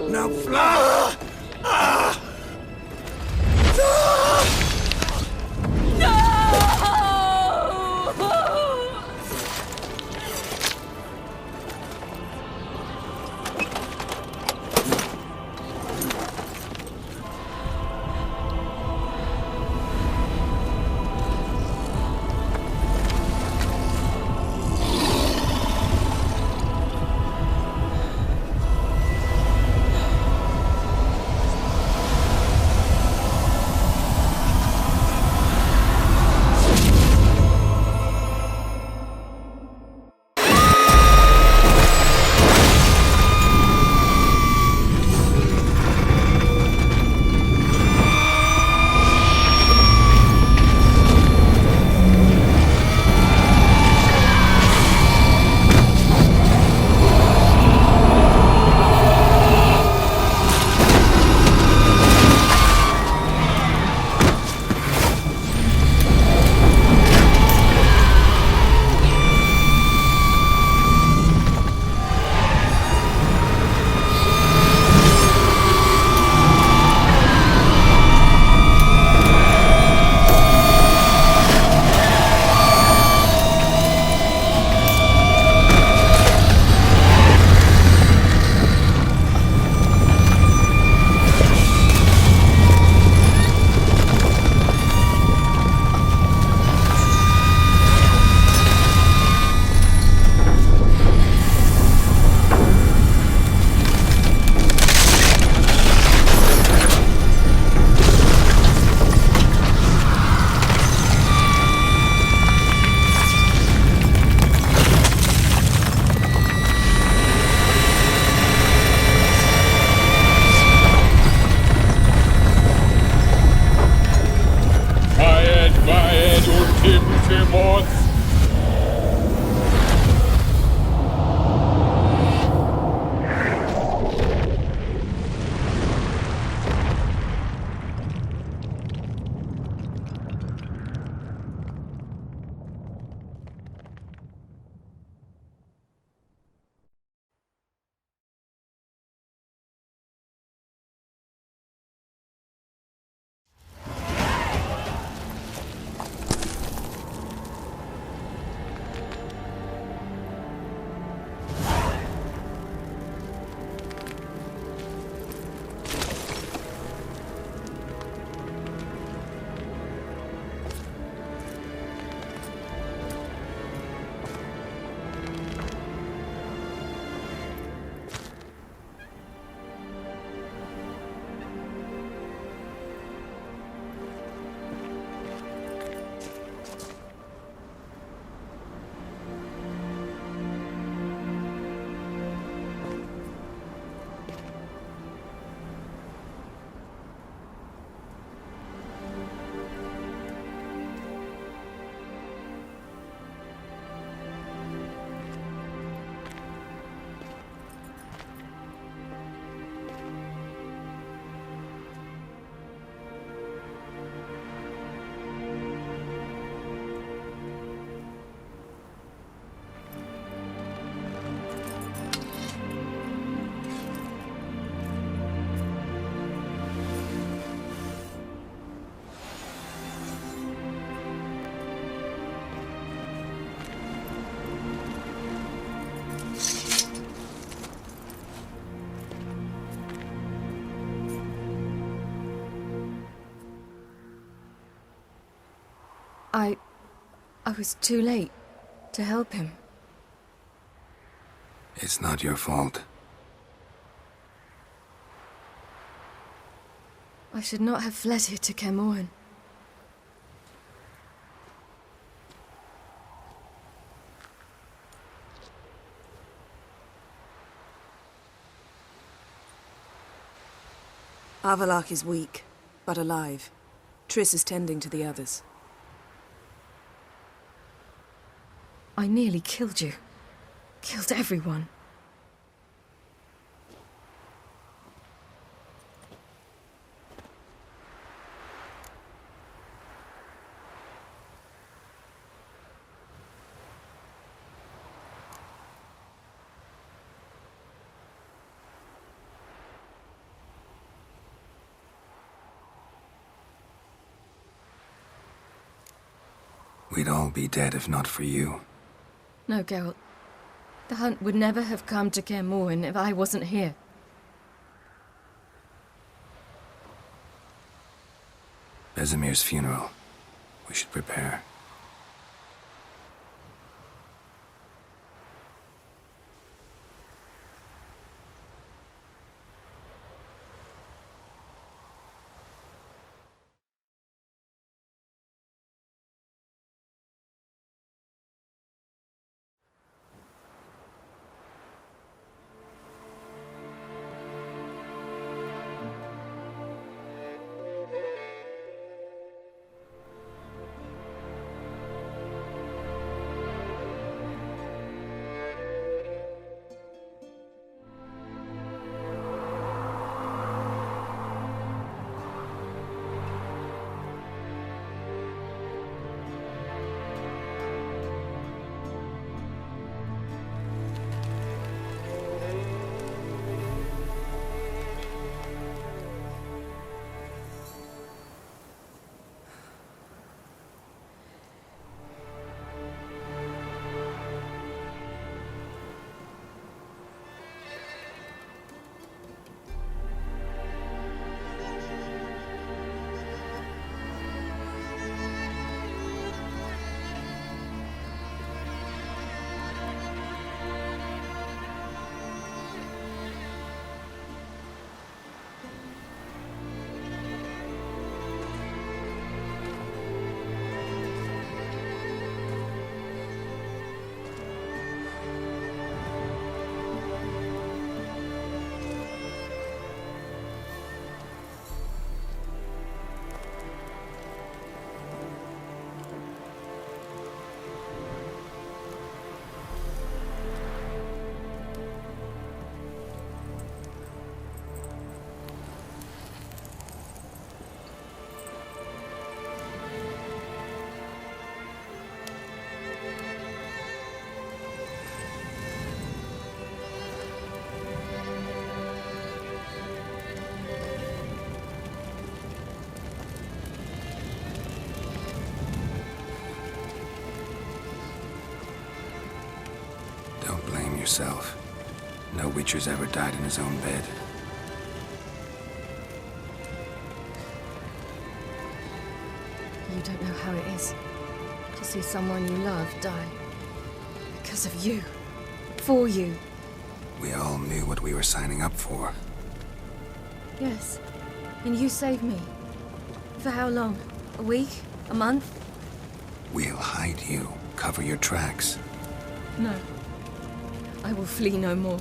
Now fly! I was too late. To help him. It's not your fault. I should not have fled here to Kaer Morhen. Avallac'h is weak, but alive. Triss is tending to the others. I nearly killed you. Killed everyone. We'd all be dead if not for you. No, Geralt. The hunt would never have come to Kaer Morhen if I wasn't here. Vesemir's funeral. We should prepare. Don't blame yourself. No Witcher's ever died in his own bed. You don't know how it is to see someone you love die. Because of you. For you. We all knew what we were signing up for. Yes. And you saved me. For how long? A week? A month? We'll hide you. Cover your tracks. No. I will flee no more.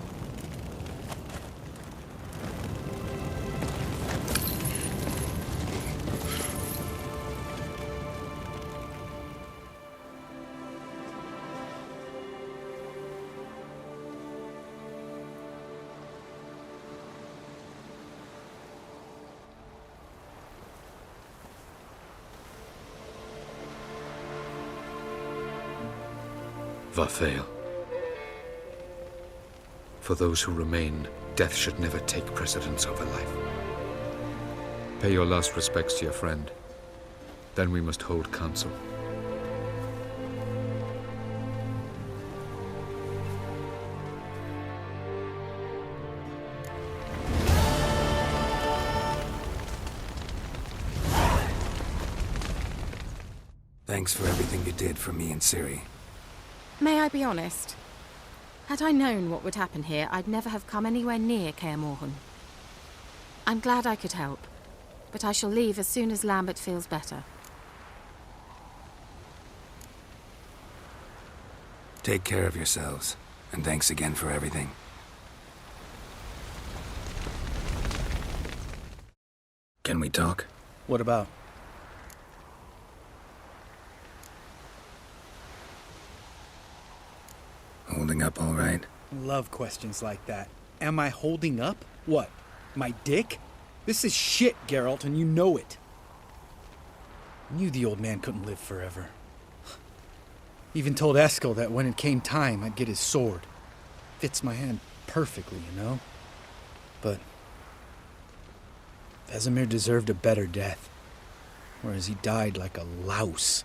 Varthael. For those who remain, death should never take precedence over life. Pay your last respects to your friend. Then we must hold council. Thanks for everything you did for me and Ciri. May I be honest? Had I known what would happen here, I'd never have come anywhere near Kaer Morhen. I'm glad I could help, but I shall leave as soon as Lambert feels better. Take care of yourselves, and thanks again for everything. Can we talk? What about? Holding up all right? Love questions like that. Am I holding up? What? My dick? This is shit, Geralt, and you know it. I knew the old man couldn't live forever. Even told Eskel that when it came time, I'd get his sword. Fits my hand perfectly, you know? But Vesemir deserved a better death, whereas he died like a louse,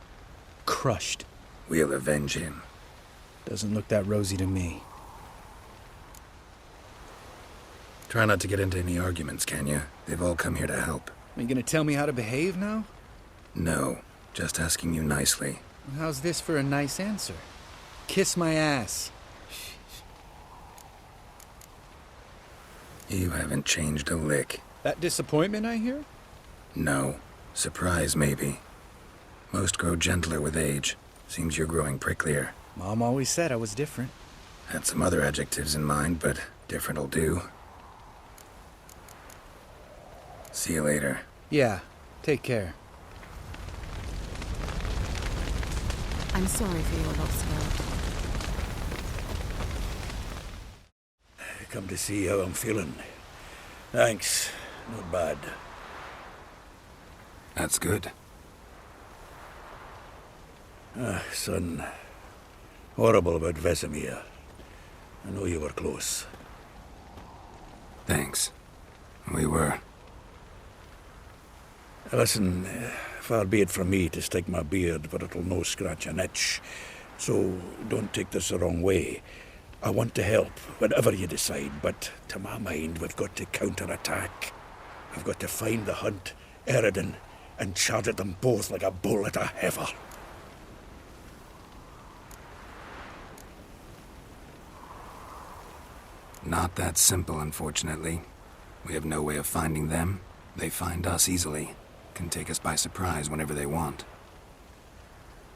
crushed. We'll avenge him. Doesn't look that rosy to me. Try not to get into any arguments, can you? They've all come here to help. Are you gonna tell me how to behave now? No, just asking you nicely. How's this for a nice answer? Kiss my ass. You haven't changed a lick. That disappointment I hear? No. Surprise, maybe. Most grow gentler with age. Seems you're growing pricklier. Mom always said I was different. Had some other adjectives in mind, but different'll do. See you later. Yeah, take care. I'm sorry for your loss, Geralt. Come to see how I'm feeling. Thanks. Not bad. That's good. Son. Horrible about Vesemir. I know you were close. Thanks. We were. Listen, far be it from me to stick my beard, but it'll no scratch an itch. So don't take this the wrong way. I want to help, whatever you decide, but to my mind, we've got to counterattack. I've got to find the Hunt, Eredin, and charge at them both like a bull at a heifer. Not that simple, unfortunately. We have no way of finding them. They find us easily. Can take us by surprise whenever they want.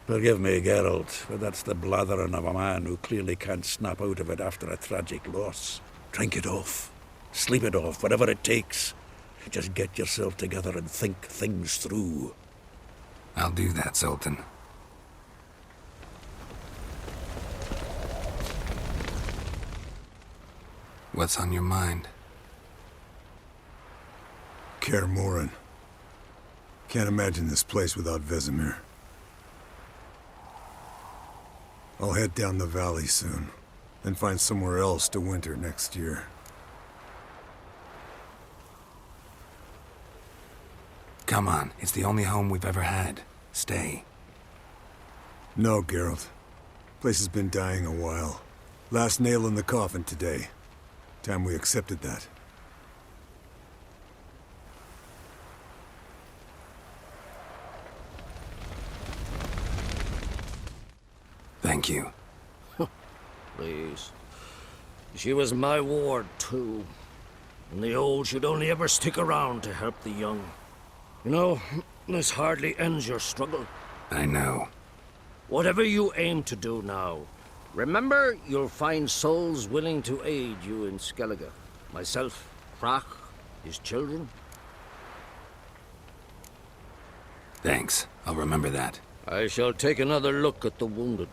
Forgive me, Geralt, but that's the blathering of a man who clearly can't snap out of it after a tragic loss. Drink it off. Sleep it off, whatever it takes. Just get yourself together and think things through. I'll do that, Sultan. What's on your mind? Kaer Morhen. Can't imagine this place without Vesemir. I'll head down the valley soon, then find somewhere else to winter next year. Come on, it's the only home we've ever had. Stay. No, Geralt. Place has been dying a while. Last nail in the coffin today. Time we accepted that. Thank you. Please. She was my ward, too. And the old should only ever stick around to help the young. You know, this hardly ends your struggle. I know. Whatever you aim to do now, remember you'll find souls willing to aid you in Skellige. Myself, Crach, his children. Thanks. I'll remember that. I shall take another look at the wounded.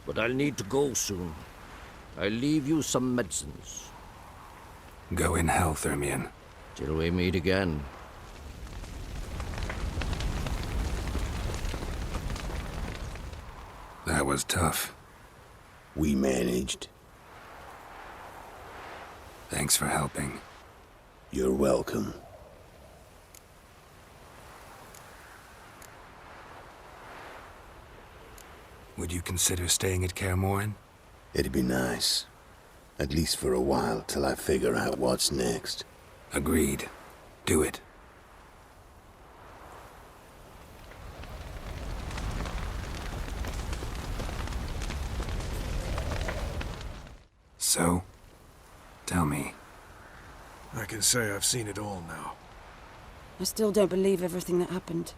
But I'll need to go soon. I'll leave you some medicines. Go in health, Ermion. Till we meet again. That was tough. We managed. Thanks for helping. You're welcome. Would you consider staying at Kaer Morhen? It'd be nice. At least for a while, till I figure out what's next. Agreed. Do it. So? Tell me. I can say I've seen it all now. I still don't believe everything that happened.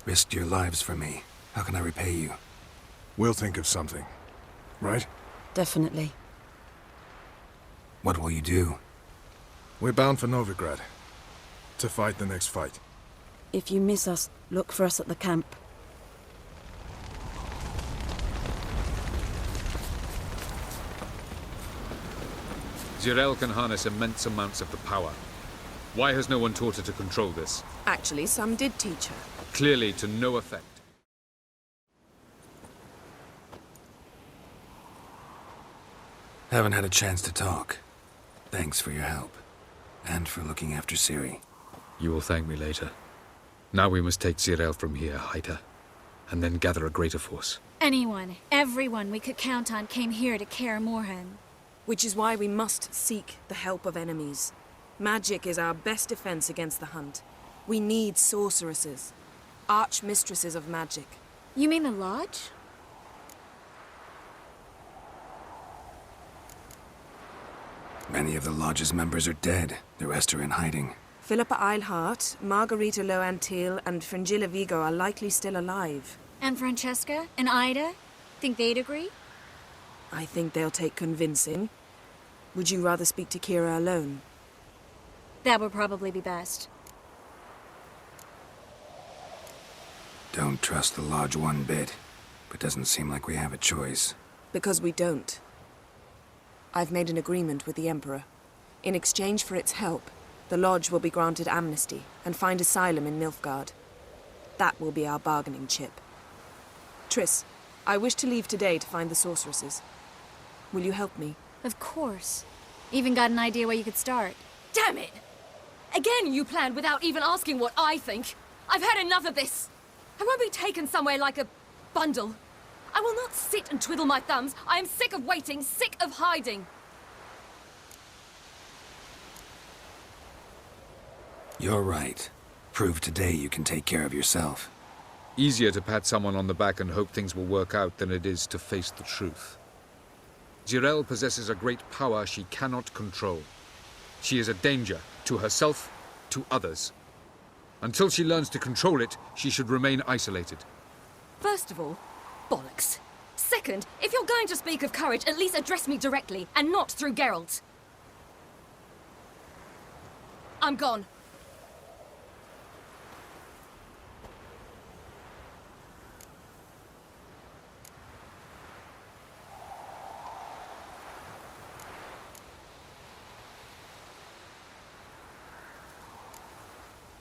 Risked your lives for me. How can I repay you? We'll think of something. Right? Definitely. What will you do? We're bound for Novigrad. To fight the next fight. If you miss us, look for us at the camp. Zirael can harness immense amounts of the power. Why has no one taught her to control this? Actually, some did teach her. Clearly to no effect. Haven't had a chance to talk. Thanks for your help. And for looking after Ciri. You will thank me later. Now we must take Zirael from here, hide her, and then gather a greater force. Anyone, everyone we could count on came here to Kaer Morhen. Which is why we must seek the help of enemies. Magic is our best defense against the Hunt. We need sorceresses. Archmistresses of magic. You mean the Lodge? Many of the Lodge's members are dead. The rest are in hiding. Philippa Eilhart, Margarita Loantil, and Fringilla Vigo are likely still alive. And Francesca? And Ida? Think they'd agree? I think they'll take convincing. Would you rather speak to Kira alone? That would probably be best. Don't trust the Lodge one bit, but doesn't seem like we have a choice. Because we don't. I've made an agreement with the Emperor. In exchange for its help, the Lodge will be granted amnesty and find asylum in Nilfgaard. That will be our bargaining chip. Triss, I wish to leave today to find the sorceresses. Will you help me? Of course. Even got an idea where you could start. Damn it! Again you planned without even asking what I think. I've had enough of this. I won't be taken somewhere like a bundle. I will not sit and twiddle my thumbs. I am sick of waiting, sick of hiding. You're right. Prove today you can take care of yourself. Easier to pat someone on the back and hope things will work out than it is to face the truth. Zirael possesses a great power she cannot control. She is a danger to herself, to others. Until she learns to control it, she should remain isolated. First of all, bollocks. Second, if you're going to speak of courage, at least address me directly, and not through Geralt. I'm gone.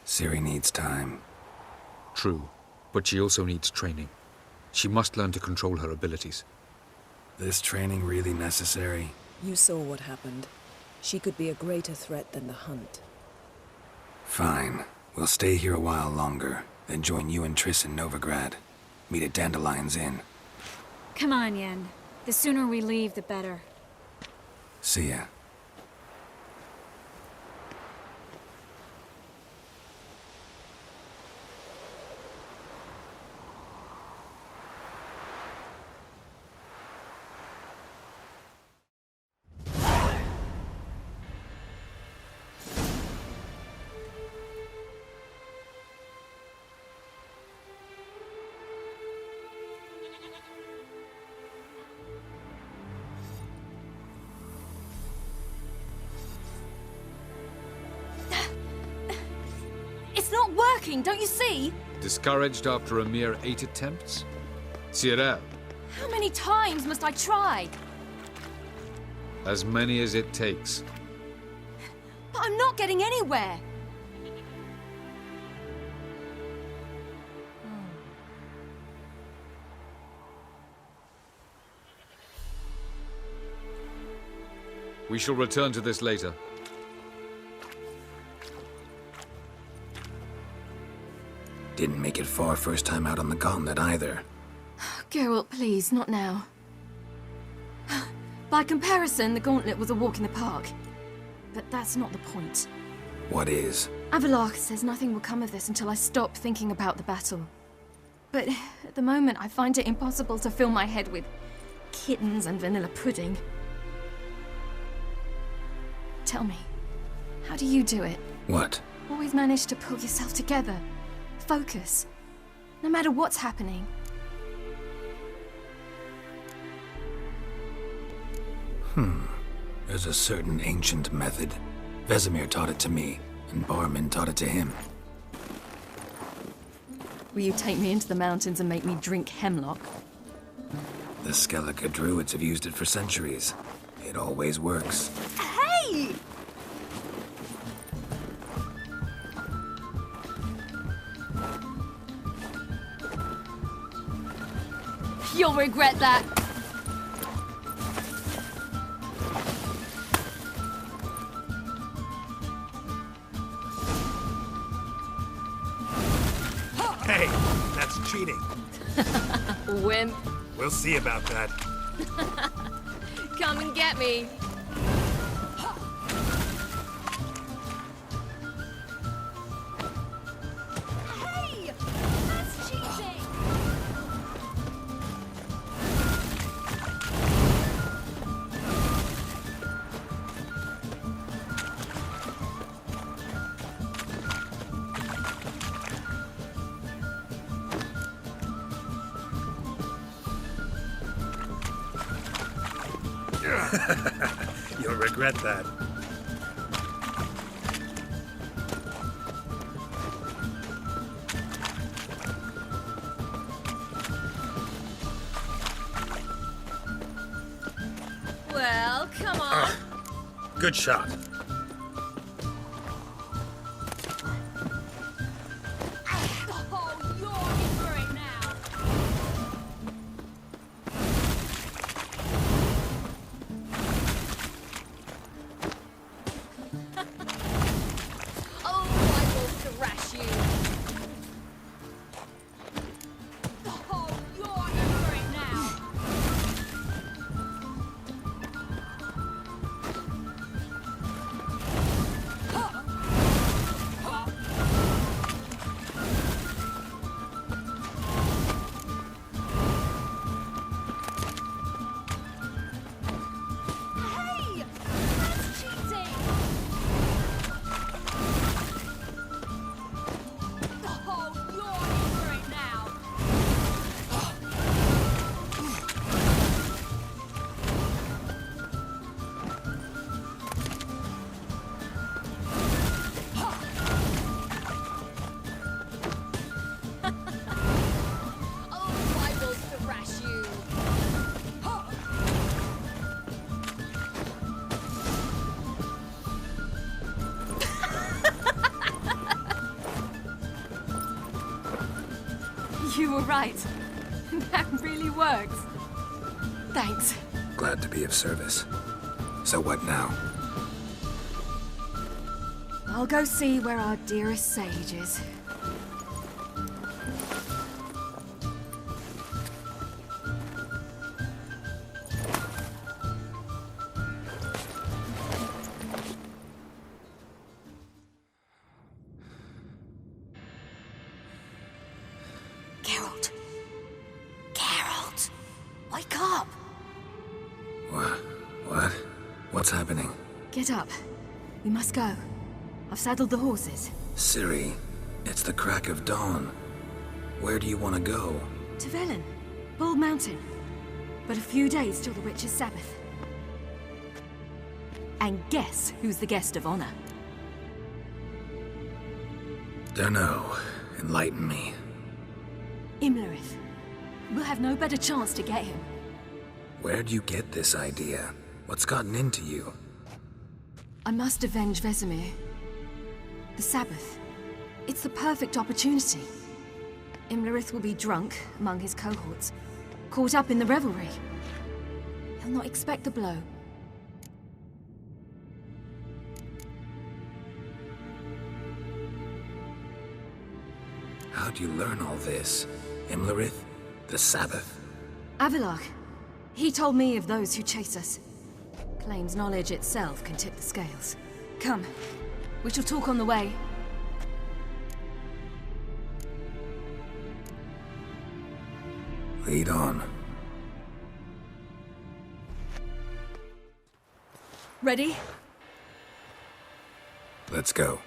Ciri needs time. True, but she also needs training. She must learn to control her abilities. This training really necessary? You saw what happened. She could be a greater threat than the Hunt. Fine. We'll stay here a while longer, then join you and Triss in Novigrad. Meet at Dandelion's Inn. Come on, Yen. The sooner we leave, the better. See ya. Don't you see? Discouraged after a mere 8 attempts? Zirael. How many times must I try? As many as it takes. But I'm not getting anywhere. We shall return to this later. Didn't make it far first time out on the gauntlet either. Geralt, please, not now. By comparison, the gauntlet was a walk in the park. But that's not the point. What is? Avallac'h says nothing will come of this until I stop thinking about the battle. But at the moment, I find it impossible to fill my head with kittens and vanilla pudding. Tell me, how do you do it? What? Always manage to pull yourself together. Focus. No matter what's happening. There's a certain ancient method. Vesemir taught it to me, and Barman taught it to him. Will you take me into the mountains and make me drink hemlock? The Skellige druids have used it for centuries. It always works. Hey! You'll regret that. Hey, that's cheating. Wimp. We'll see about that. Come and get me. Hey! That's cheating! You'll regret that. Well, come on. Good shot. Oh, you're in for it now. Oh, I will thrash you. Oh, you're in for it now. Hey! That's cheating! Oh, you're in for it now. Oh, I will thrash you. You were right. That really works. Thanks. Glad to be of service. So what now? I'll go see where our dearest sage is. Geralt. Geralt. Wake up. What? What's happening? Get up. We must go. I've saddled the horses. Ciri, it's the crack of dawn. Where do you want to go? To Velen. Bald Mountain. But a few days till the Witch's Sabbath. And guess who's the guest of honor? Dunno. Enlighten me. Imlerith. We'll have no better chance to get him. Where'd you get this idea? What's gotten into you? I must avenge Vesemir. The Sabbath. It's the perfect opportunity. Imlerith will be drunk among his cohorts, caught up in the revelry. He'll not expect the blow. How'd you learn all this? Imlerith? The Sabbath? Avallac'h. He told me of those who chase us. Claims knowledge itself can tip the scales. Come. We shall talk on the way. Lead on. Ready? Let's go.